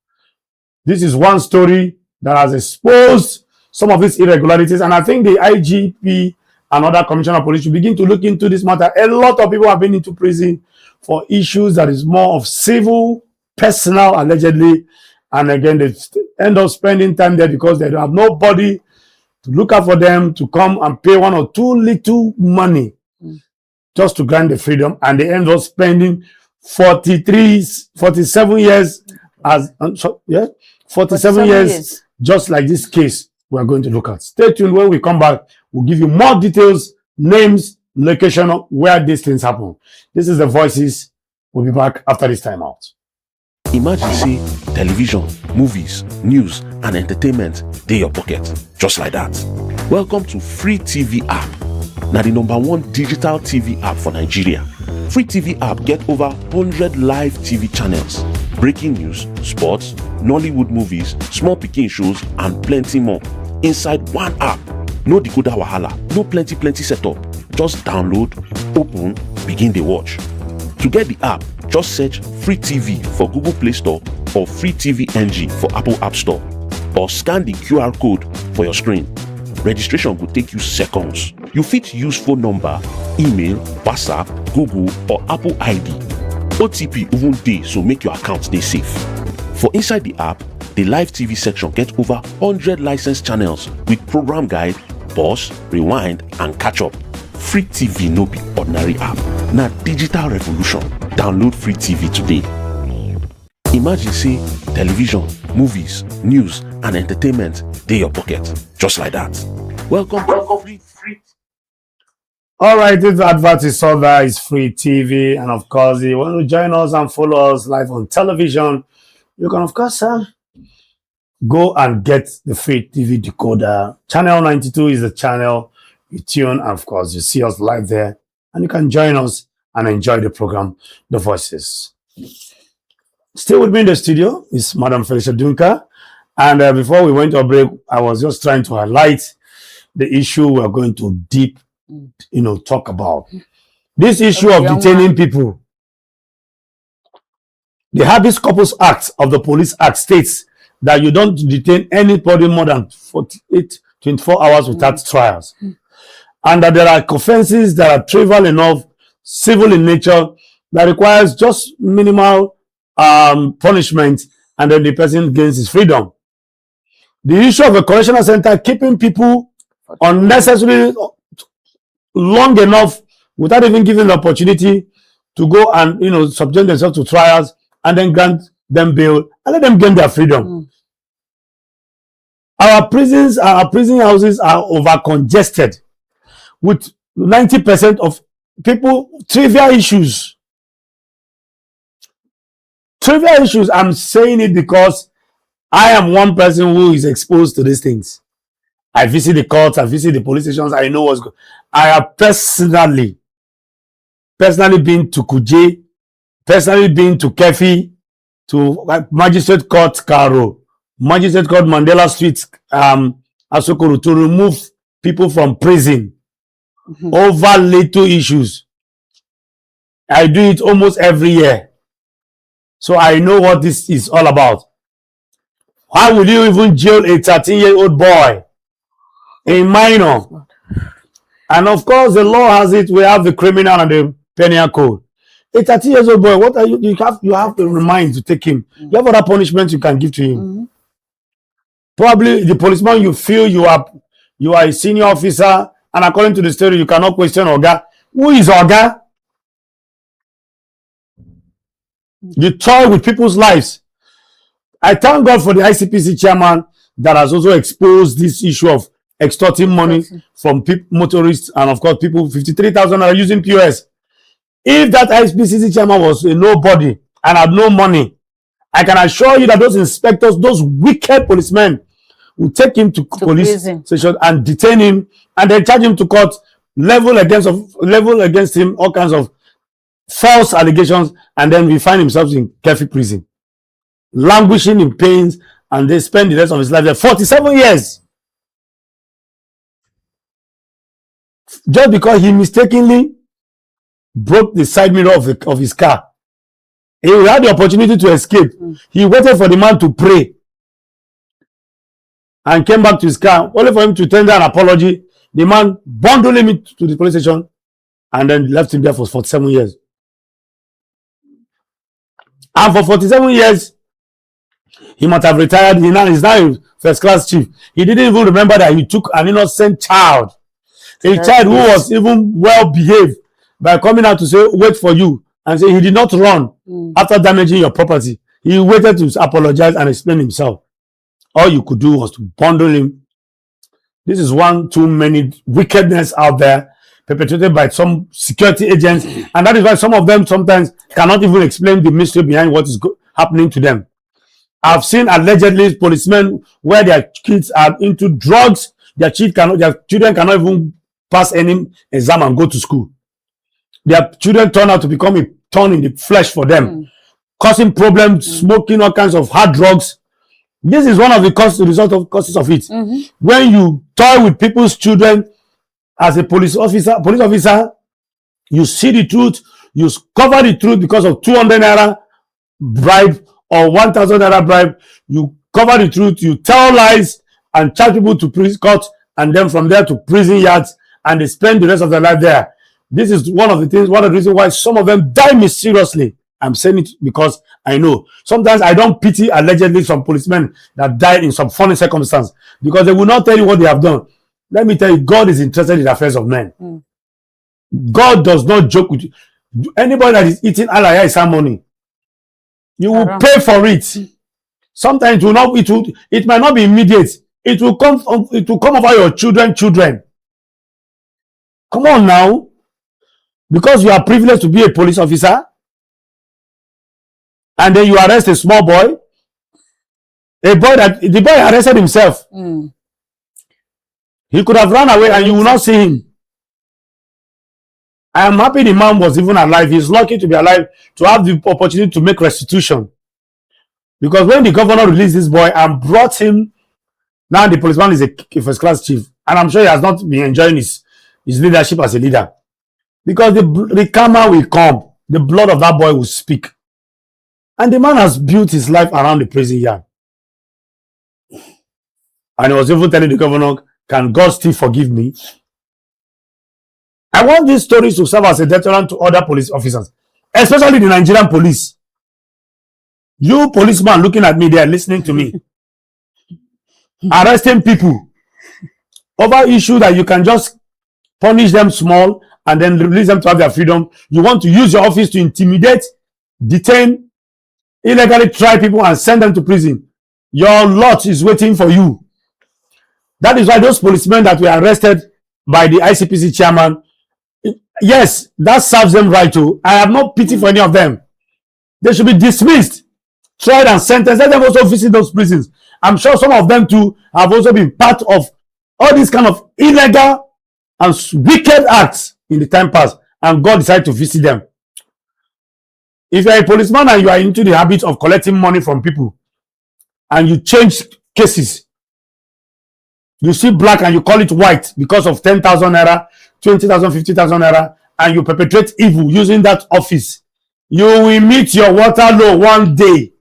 This is one story that has exposed some of these irregularities, and I think the IGP and other commissioner of police should begin to look into this matter. A lot of people have been into prison for issues that is more of civil, personal, allegedly, and again, they end up spending time there because they don't have nobody to look out for them to come and pay 1 or 2 little money just to grant the freedom. And they end up spending 47 years 47 years, just like this case we're going to look at. Stay tuned. When we come back, we'll give you more details, names, location of where these things happen. This is the Voices. We'll be back after this time out. Imagine say television, movies, news and entertainment dey your pocket just like that. Welcome to Free TV app. Now the #1 digital TV app for Nigeria. Free TV app get over 100 live TV channels, breaking news, sports, Nollywood movies, small pikin shows and plenty more inside one app. No decoder wahala, no plenty setup. Just download, open, begin the watch. To get the app, just search Free TV for Google Play Store or Free TV-NG for Apple App Store, or scan the QR code for your screen. Registration will take you seconds. You fit use phone number, email, WhatsApp, Google or Apple ID. OTP even dey, so make your account stay safe. For inside the app, the live TV section get over 100 licensed channels with program guide, pause, rewind, and catch up. Free TV no be ordinary app. Na digital revolution. Download Free TV today. Imagine say television, movies, news, and entertainment dey your pocket, just like that. Welcome to free. All right, this advert is all that is Free TV, and of course, you want to join us and follow us live on television, you can of course go and get the Free TV decoder. Channel 92 is the channel you tune, and of course, you see us live there, and you can join us and enjoy the program, The Voices. Still with me in the studio is Madam Felicia Dunka, and before we went to a break, I was just trying to highlight the issue we are going to talk about. This issue of detaining people. The Habeas Corpus Act of the Police Act states that you don't detain anybody more than 24 hours without trials. And that there are offenses that are trivial enough, civil in nature, that requires just minimal punishment, and then the person gains his freedom. The issue of a correctional center keeping people unnecessarily long enough without even giving the opportunity to go and subject themselves to trials and then grant them bail and let them gain their freedom. Our prisons, our prison houses are over congested with 90% of people trivial issues. Trivial issues. I'm saying it because I am one person who is exposed to these things. I visit the courts, I visit the police stations, I know what's going on. I have personally been to Kuje, personally been to Kefi, to Magistrate Court Karo, Magistrate Court Mandela Street, Asokoro, to remove people from prison over little issues. I do it almost every year. So I know what this is all about. How will you even jail a 13-year-old boy? A minor? And of course, the law has it. We have the criminal and the penal code. A 13-year-old boy, what are you have to remind to take him. You have other punishments you can give to him. Probably the policeman, you feel you are a senior officer, and according to the story, you cannot question Oga. Who is Oga? You toy with people's lives. I thank God for the ICPC chairman that has also exposed this issue of extorting money from motorists and of course people. 53,000 are using POS. If that ICPC chairman was a nobody and had no money, I can assure you that those inspectors, those wicked policemen, will take him to police station and detain him and then charge him to court, level against him all kinds of false allegations, and then we find himself in Kefi prison, languishing in pains, and they spend the rest of his life there. 47 years. Just because he mistakenly broke the side mirror of his car. He had the opportunity to escape. He waited for the man to pray and came back to his car, only for him to tender an apology. The man bundled him to the police station and then left him there for 47 years. And for 47 years, he must have retired. He's now a first-class chief. He didn't even remember that he took an innocent child, a child who was even well-behaved, by coming out to say, wait for you, and say he did not run after damaging your property. He waited to apologize and explain himself. All you could do was to bundle him. This is one too many wickedness out there perpetrated by some security agents, and that is why some of them sometimes cannot even explain the mystery behind what is happening to them. I've seen allegedly policemen where their kids are into drugs, their children cannot even pass any exam and go to school. Their children turn out to become a thorn in the flesh for them, causing problems, smoking all kinds of hard drugs. This is one of the causes of it. When you toy with people's children as a police officer, you see the truth, you cover the truth because of 200 naira bribe or 1,000 naira bribe. You cover the truth, you tell lies and charge people to prison court, and then from there to prison yards, and they spend the rest of their life there. This is one of the reasons why some of them die mysteriously I'm saying it because I know. Sometimes I don't pity allegedly some policemen that died in some funny circumstance because they will not tell you what they have done. Let me tell you, God is interested in the affairs of men. God does not joke with you. Anybody that is eating alaya is money. You will pay for it. Sometimes it might not be immediate. It will come over your children. Come on now. Because you are privileged to be a police officer, and then you arrest a small boy, the boy arrested himself. He could have run away and you will not see him. I am happy the man was even alive. He's lucky to be alive to have the opportunity to make restitution. Because when the governor released this boy and brought him, now the policeman is a first class chief, and I'm sure he has not been enjoying his leadership as a leader. Because the karma will come, the blood of that boy will speak. And the man has built his life around the prison yard. And he was even telling the governor, can God still forgive me? I want these stories to serve as a deterrent to other police officers, especially the Nigerian police. You policeman looking at me there, listening to me, arresting people over issue that you can just punish them small and then release them to have their freedom. You want to use your office to intimidate, detain, illegally try people and send them to prison. Your lot is waiting for you. That is why those policemen that were arrested by the ICPC chairman, yes, that serves them right too. I have no pity for any of them. They should be dismissed, tried and sentenced. Let them also visit those prisons. I'm sure some of them too have also been part of all these kind of illegal and wicked acts in the time past, and God decided to visit them. If you are a policeman and you are into the habit of collecting money from people and you change cases, you see black and you call it white because of 10,000 naira, 20,000, 50,000 naira, and you perpetrate evil using that office, you will meet your Waterloo one day.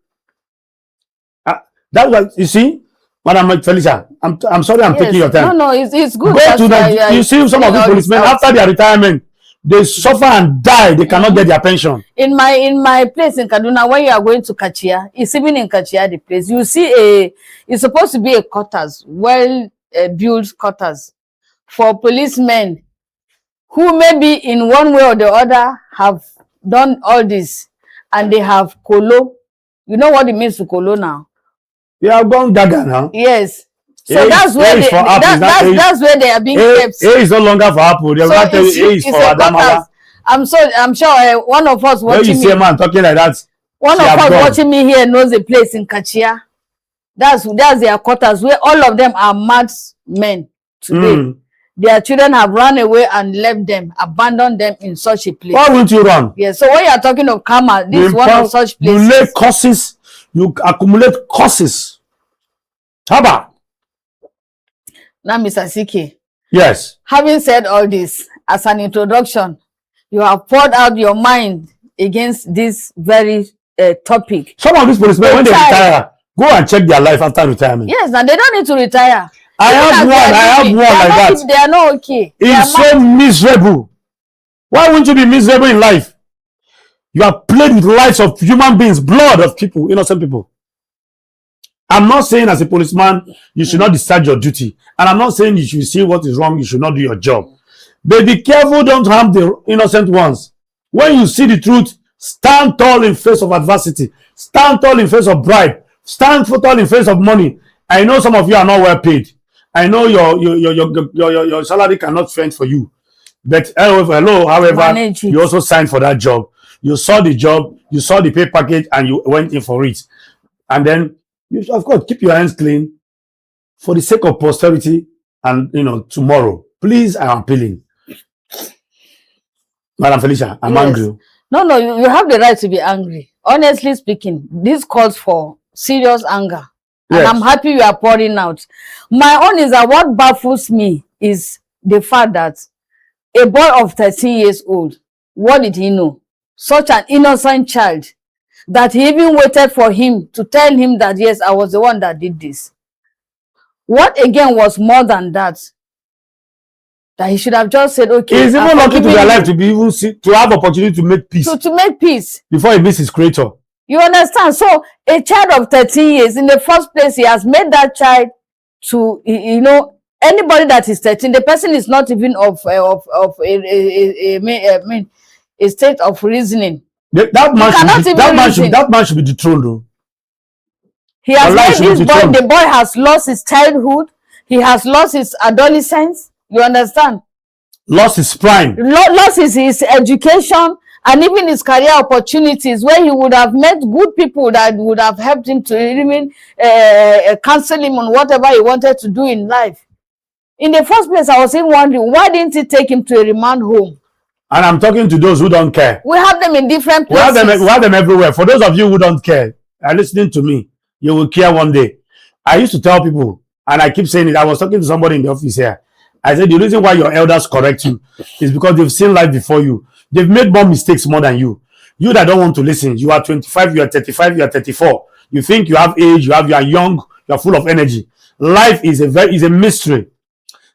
That's what you see, Madam Felicia. I'm sorry, I'm taking your time. No, it's good. Go to you see some of these policemen after their retirement, they suffer and die. They cannot get their pension. In my place in Kaduna, when you are going to Kachia, it's even in Kachia the place. You see it's supposed to be a quarters, built quarters for policemen who maybe in one way or the other have done all this, and they have colo. You know what it means to colo now? They have gone gaga now. Yes. So that's where that's where they are being kept. A is no longer for Apple. They will tell you A is for Adamawa. I'm sure one of us watching when you see a man talking like that, one of us watching me here knows a place in Kachia. That's their quarters where all of them are mad men today. Their children have run away and left them, abandoned them in such a place. Why won't you run? Yeah. So when you are talking of karma, this is one of such places. You lay curses, you accumulate curses. Haba. Now, Mr. CK. Yes. Having said all this, as an introduction, you have poured out your mind against this very topic. Some of these policemen, when they retire, go and check their life after retirement. Yes, now they don't need to retire. I have one like that. They are not okay. It's so miserable. Why wouldn't you be miserable in life? You have played with the lives of human beings, blood of people, innocent people. I'm not saying as a policeman, you should not discharge your duty. And I'm not saying you should see what is wrong, you should not do your job. But be careful, don't harm the innocent ones. When you see the truth, stand tall in face of adversity. Stand tall in face of bribe. Stand tall in face of money. I know some of you are not well paid. I know your salary cannot fend for you. But however, you also signed for that job. You saw the job, you saw the pay package, and you went in for it. And then, you should, of course, keep your hands clean for the sake of posterity and, tomorrow. Please, I am appealing. Madam Felicia, I'm angry. No, you have the right to be angry. Honestly speaking, this calls for serious anger. Yes. And I'm happy you are pouring out. My own is that what baffles me is the fact that a boy of 13 years old, what did he know? Such an innocent child, that he even waited for him to tell him that, yes, I was the one that did this. What again was more than that? That he should have just said, okay. He's even lucky to be alive to be even to have opportunity to make peace. To make peace. Before he meets his creator. You understand? So a child of 13 years, in the first place, he has made that child to, you know, anybody that is 13, the person is not even of a state of reasoning. That man should be dethroned, though. He has made this boy, the boy has lost his childhood, he has lost his adolescence, you understand? Lost his prime. Lost his education and even his career opportunities, where he would have met good people that would have helped him to even counsel him on whatever he wanted to do in life. In the first place, I was even wondering, why didn't he take him to a remand home? And I'm talking to those who don't care. We have them in different places. We have them everywhere. For those of you who don't care, are listening to me, you will care one day. I used to tell people, and I keep saying it, I was talking to somebody in the office here. I said, the reason why your elders correct you is because they've seen life before you. They've made more mistakes more than you. You that don't want to listen, you are 25, you are 35, you are 34. You think you have age, you are young, you are full of energy. Life is a mystery.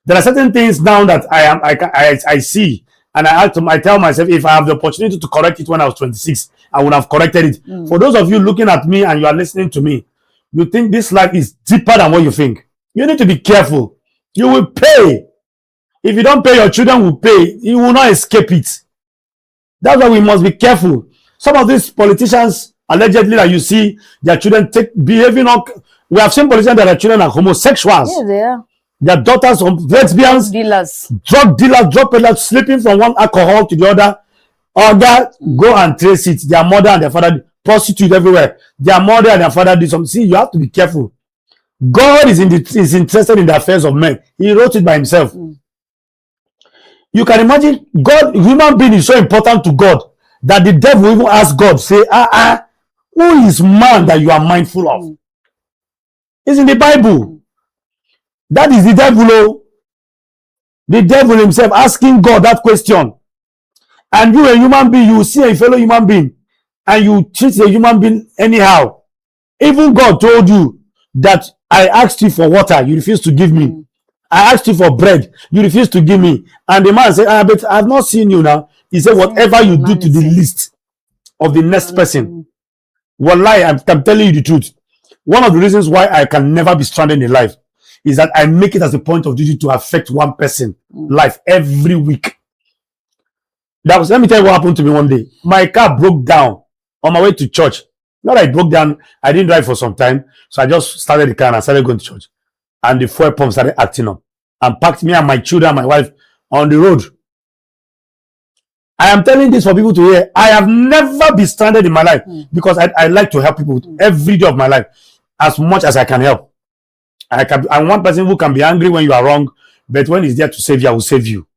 There are certain things now that I see, and I tell myself, if I have the opportunity to correct it when I was 26, I would have corrected it. For those of you looking at me and you are listening to me, you think this life is deeper than what you think. You need to be careful. You will pay. If you don't pay, your children will pay. You will not escape it. That's why we must be careful. Some of these politicians, allegedly, that you see their children behaving on. We have seen politicians that their children are homosexuals. Yeah, they are. Their daughters are lesbians, drug dealers, drug peddlers, sleeping from one alcohol to the other. Other go and trace it. Their mother and their father prostitute everywhere. Their mother and their father do something. See, you have to be careful. God is interested in the affairs of men. He wrote it by himself. You can imagine, God, human being is so important to God that the devil even ask God, say, who is man that you are mindful of? It's in the Bible. That is the devil. The devil himself asking God that question. And you, a human being, you see a fellow human being and you treat a human being anyhow. Even God told you that I asked you for water, you refused to give me. I asked you for bread, you refused to give me. And the man said, but I have not seen you now. He said, whatever you do to the least of the next person. Wallahi, I'm telling you the truth. One of the reasons why I can never be stranded in life is that I make it as a point of duty to affect one person life every week. Let me tell you what happened to me one day. My car broke down on my way to church. Not that it broke down, I didn't drive for some time, so I just started the car and I started going to church. And the fuel pump started acting up and packed me and my children and my wife on the road. I am telling this for people to hear. I have never been stranded in my life because I like to help people every day of my life as much as I can help. I'm one person who can be angry when you are wrong, but when he's there to save you, I will save you.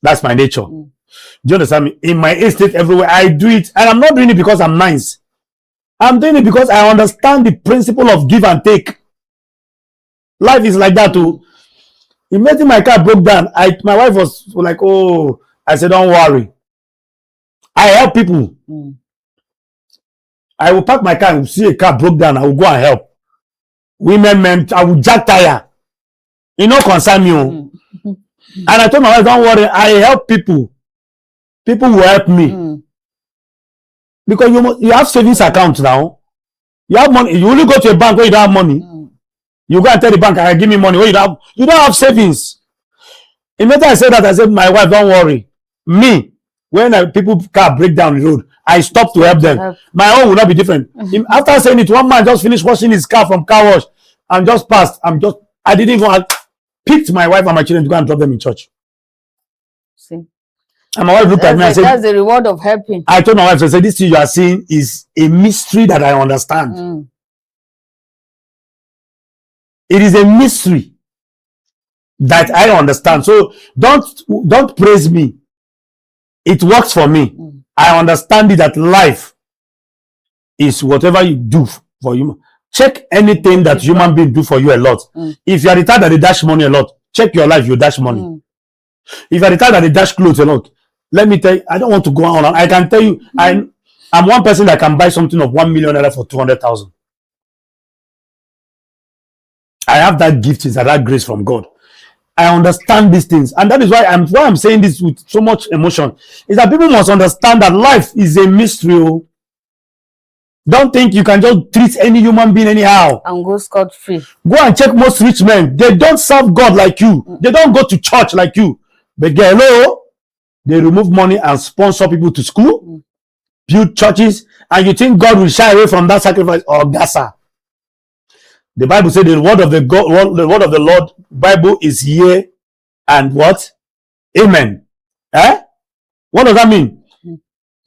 That's my nature. Do you understand me? In my estate, everywhere, I do it. And I'm not doing it because I'm nice. I'm doing it because I understand the principle of give and take. Life is like that too. Immediately my car broke down. My wife was like, oh, I said, don't worry. I help people. I will park my car and see a car broke down. I will go and help. Women, men, I will jack tire. You know, concern me. And I told my wife, don't worry, I help people. People will help me. Because you have savings account now. You have money. You only go to a bank where you don't have money. You go and tell the bank, I give me money. Where you don't have savings. Immediately I said that, I said, my wife, don't worry. Me, when people car break down the road, I stop to help them. My own will not be different. After saying it, one man just finished washing his car from car wash and just passed. I didn't even picked my wife and my children to go and drop them in church. See? And my wife looked at me and said, that's the reward of helping. I told my wife, I said, this thing you are seeing is a mystery that I understand. It is a mystery that I understand. So don't praise me. It works for me. I understand it that life is whatever you do for you. Check anything that human beings do for you a lot. If you are the type that they dash money a lot, check your life, you dash money. If you are the type that they dash clothes a lot, let me tell you, I don't want to go on. I can tell you, I'm one person that can buy something of 1 million naira for 200,000. I have that gift, that grace from God. I understand these things, and that is why I'm saying this with so much emotion. Is that people must understand that life is a mystery. Oh. Don't think you can just treat any human being anyhow and go scot-free. Go and check most rich men. They don't serve God like you. They don't go to church like you. But hello, they remove money and sponsor people to school, build churches, and you think God will shy away from that sacrifice or Gaza? The Bible said the word of the Lord, Bible is yea and what? Amen. What does that mean?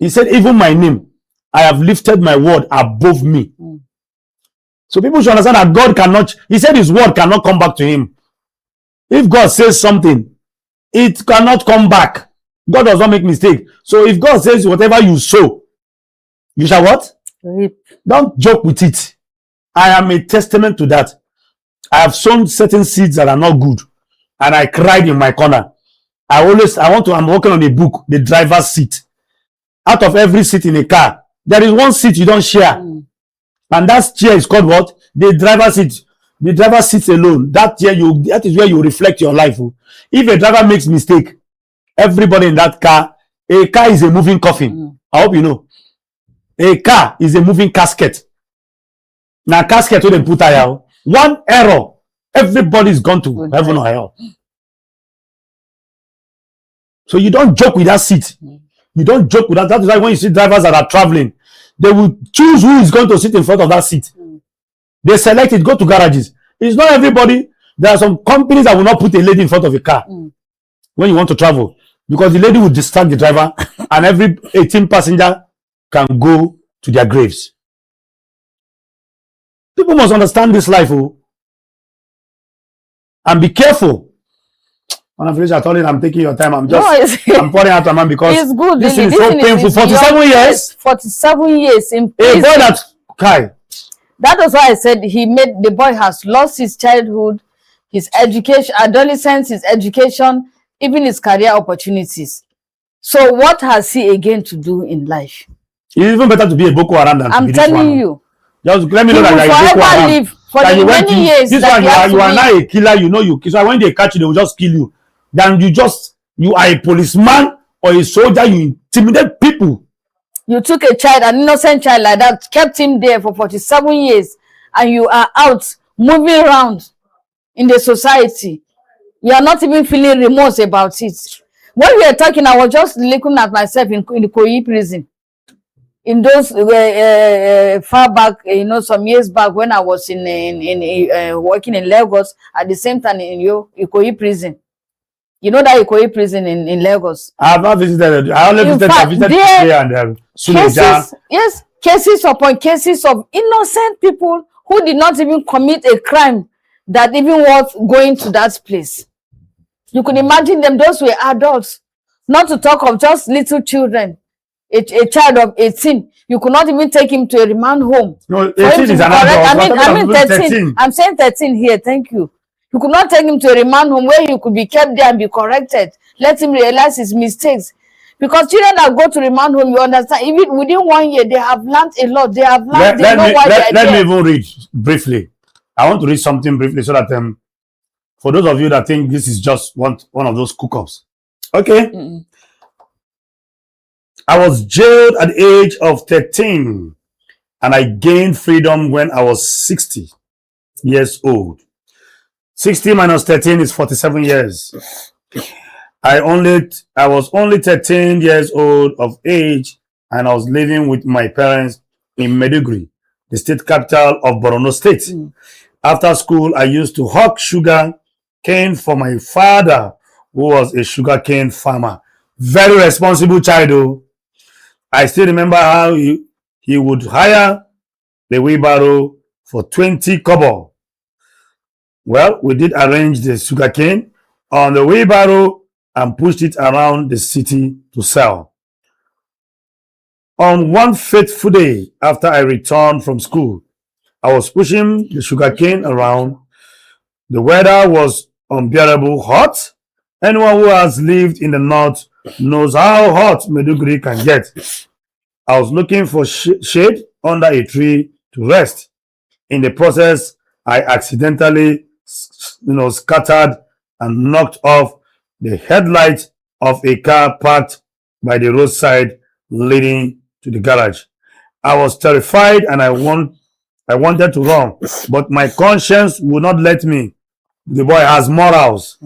He said, even my name, I have lifted my word above me. So people should understand that God cannot, he said his word cannot come back to him. If God says something, it cannot come back. God does not make mistake. So if God says whatever you sow, you shall what? Reap. Don't joke with it. I am a testament to that. I have sown certain seeds that are not good, and I cried in my corner. I'm working on a book, the driver's seat. Out of every seat in a car, there is one seat you don't share. And that chair is called what? The driver's seat. The driver's seat alone. That is where you reflect your life. If a driver makes mistake, everybody in that car, a car is a moving coffin. I hope you know. A car is a moving casket. Now casket where they put out. One error, everybody is gone to heaven or hell. So you don't joke with that seat. You don't joke with that. That is why when you see drivers that are traveling, they will choose who is going to sit in front of that seat. They select it, go to garages. It's not everybody. There are some companies that will not put a lady in front of a car when you want to travel, because the lady will distract the driver and every 18 passenger can go to their graves. People must understand this life, and be careful. When I finish, I told you I'm taking your time. I'm pouring out a man because it's good. This is so painful. 47 years. 47 years in prison. A boy that Kai. That was why I said the boy has lost his childhood, his education, adolescence, his education, even his career opportunities. So what has he again to do in life? It's even better to be a Boko Haram than to be this one. I'm telling you. Just let me know that you are a Boko Haram. Live for the many years. This one, you are not a killer. You know you. So when they catch you, they will just kill you. Then you are a policeman or a soldier. You intimidate people. You took a child, an innocent child like that, kept him there for 47 years, and you are out moving around in the society. You are not even feeling remorse about it. When we were talking, I was just looking at myself in the Ikoyi prison. In those far back, some years back when I was working in Lagos, at the same time in Ikoyi prison. You know that Ikoyi prison in Lagos. I have not visited. I only visited and cases, yes, cases upon cases of innocent people who did not even commit a crime that even was going to that place. You could imagine them; those were adults, not to talk of just little children. A child of 18, you could not even take him to a remand home. No, 18 is an adult. I mean 13. I'm saying 13 here. Thank you. You could not take him to a remand home where he could be kept there and be corrected. Let him realize his mistakes. Because children that go to remand home, you understand, even within 1 year, they have learned a lot. They have learned, let me even read briefly. I want to read something briefly so that for those of you that think this is just one of those cook-ups. Okay. I was jailed at the age of 13 and I gained freedom when I was 60 years old. 60 minus 13 is 47 years. I was only 13 years old of age and I was living with my parents in Maiduguri, the state capital of Borno State. After school, I used to hawk sugar cane for my father, who was a sugar cane farmer. Very responsible child, though. I still remember how he would hire the wheelbarrow for 20 kobo. Well, we did arrange the sugarcane on the wheelbarrow and pushed it around the city to sell. On one fateful day after I returned from school, I was pushing the sugarcane around. The weather was unbearable hot. Anyone who has lived in the north knows how hot Maiduguri can get. I was looking for shade under a tree to rest. In the process, I accidentally, scattered and knocked off the headlight of a car parked by the roadside leading to the garage. I was terrified and I wanted to run, but my conscience would not let me. The boy has morals.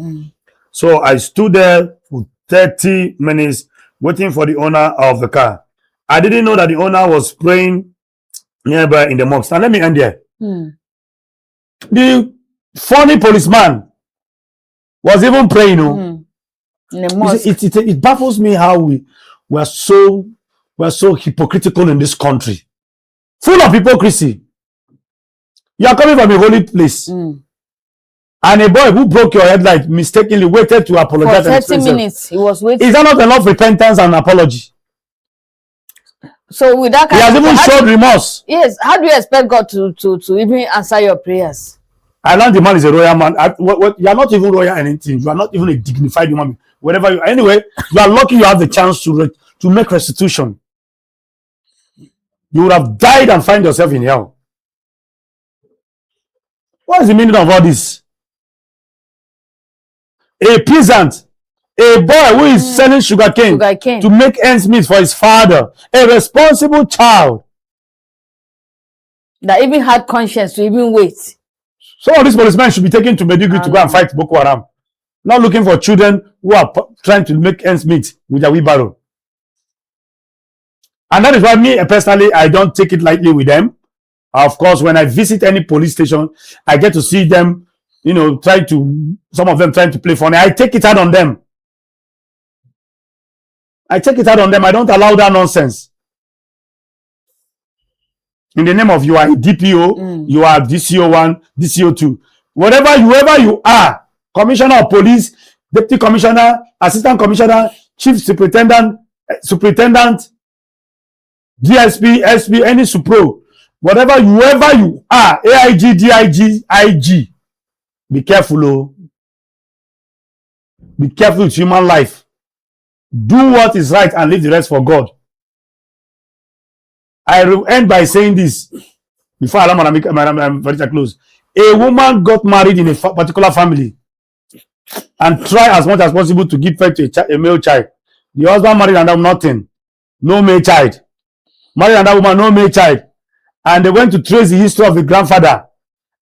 So I stood there for 30 minutes waiting for the owner of the car. I didn't know that the owner was praying nearby in the mosque. Now let me end here. The funny policeman was even praying. In the mosque. It baffles me how we're so hypocritical in this country. Full of hypocrisy. You are coming from a holy place. And a boy who broke your headlight mistakenly waited to apologize. For 30 minutes, he was waiting. Is that not enough repentance and apology? So with that He has even showed remorse. Yes. How do you expect God to even answer your prayers? I learned the man is a royal man. You are not even royal anything. You are not even a dignified human being. Whatever you anyway, you are lucky you have the chance to make restitution. You would have died and find yourself in hell. What is the meaning of all this? A peasant, a boy who is selling sugarcane to make ends meet for his father, a responsible child that even had conscience to even wait. Some of these policemen should be taken to Meduguri to go and fight Boko Haram. Not looking for children who are trying to make ends meet with their wheelbarrow. And that is why me personally, I don't take it lightly with them. Of course, when I visit any police station, I get to see them, some of them trying to play funny. I take it out on them. I don't allow that nonsense. In the name of you are a DPO, you are DCO1, DCO2. Whoever you are, commissioner of police, deputy commissioner, assistant commissioner, chief superintendent, DSP, SP, any supro, whoever you are, AIG, DIG, IG, be careful, oh. Be careful with human life. Do what is right and leave the rest for God. I will end by saying this before I'm very close. A woman got married in a particular family and try as much as possible to give birth to a male child. The husband married and nothing, no male child. Married another woman, no male child. And they went to trace the history of the grandfather.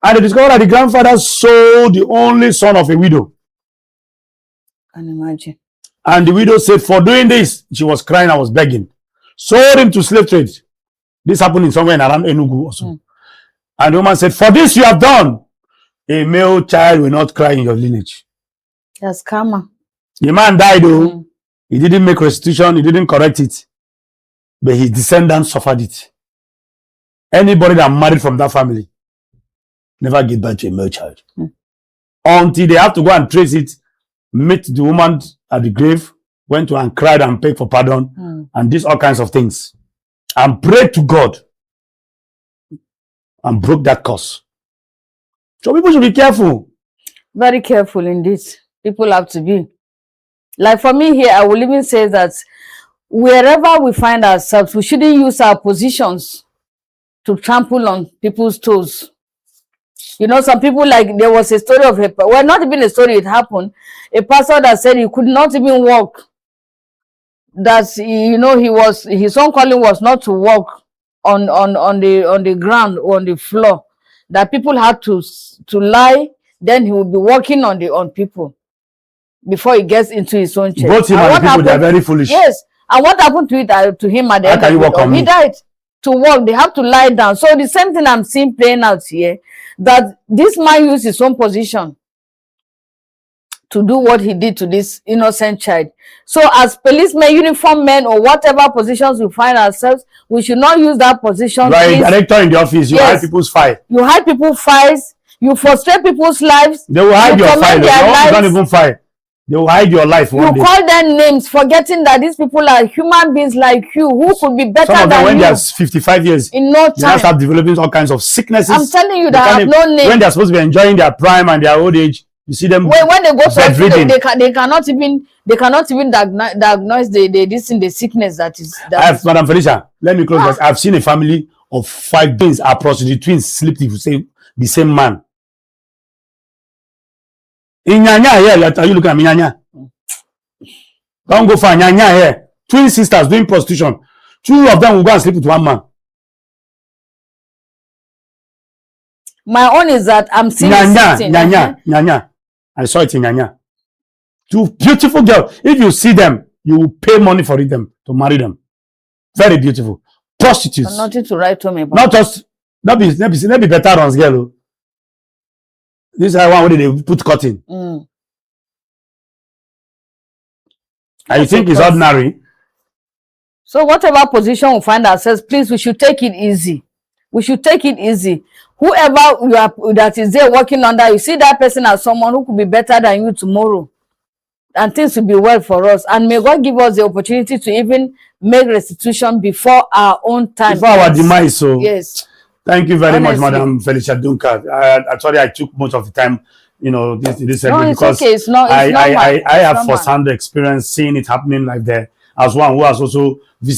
And they discovered that the grandfather sold the only son of a widow. Can imagine. And the widow said, for doing this, she was crying and was begging. Sold him to slave trade. This happened in somewhere in around Enugu also. And the woman said, for this you have done, a male child will not cry in your lineage. That's karma. The man died though. He didn't make restitution. He didn't correct it. But his descendants suffered it. Anybody that married from that family never give birth to a male child. Until they have to go and trace it, meet the woman at the grave, went to and cried and begged for pardon, and did all kinds of things. And prayed to God and broke that curse. So people should be careful. Very careful indeed. People have to be. Like for me here, I will even say that wherever we find ourselves, we shouldn't use our positions to trample on people's toes. You know, some people, like there was a story of well, not even a story, it happened. A pastor that said he could not even walk. That his own calling was not to walk on the ground or on the floor. That people had to lie, then he would be walking on people before he gets into his own church. Both him and the people, they are very foolish. Yes. And what happened to him at the end of it? He died. To walk, they have to lie down. So the same thing I'm seeing playing out here, that this man used his own position to do what he did to this innocent child. So as policemen, uniform men, or whatever positions we find ourselves, we should not use that position. Like a director in the office, you hide people's file. You hide people's files, you frustrate people's lives. They will hide your file. You don't even file. They will hide your life one day. You call them names, forgetting that these people are human beings like you, who could be better Some of them, than when you. they're 55 years, in no time, they start developing all kinds of sicknesses. I'm telling you that have no name. When they're supposed to be enjoying their prime and their old age, you see them. When they go to hospital, they cannot even diagnose the sickness that is. Madam Felicia, let me close this. I've seen a family of 5 twins, are prostitute twins, sleep with the same man. In Nyanya here, are you looking at me, Nyanya? Don't go for Nyanya here. Twin sisters doing prostitution. 2 of them will go and sleep with 1 man. My own is that I'm seeing Nyanya. I saw it in Nyanya. 2 beautiful girls. If you see them, you will pay money for them to marry them. Very beautiful. Prostitutes. Nothing to write home about. Not just, not be better on girl. This is one where they put cotton. Mm. And you think it's ordinary? So whatever position we find ourselves, please, we should take it easy. We should take it easy. Whoever you are that is there working under, you see that person as someone who could be better than you tomorrow. And things will be well for us. And may God give us the opportunity to even make restitution before our own time. Before our demise. So yes. Thank you very much, Madam Felicia Duncan. Actually, I took much of the time, you know, this segment because okay. It's not I have first-hand experience seeing it happening like that as one who has also visited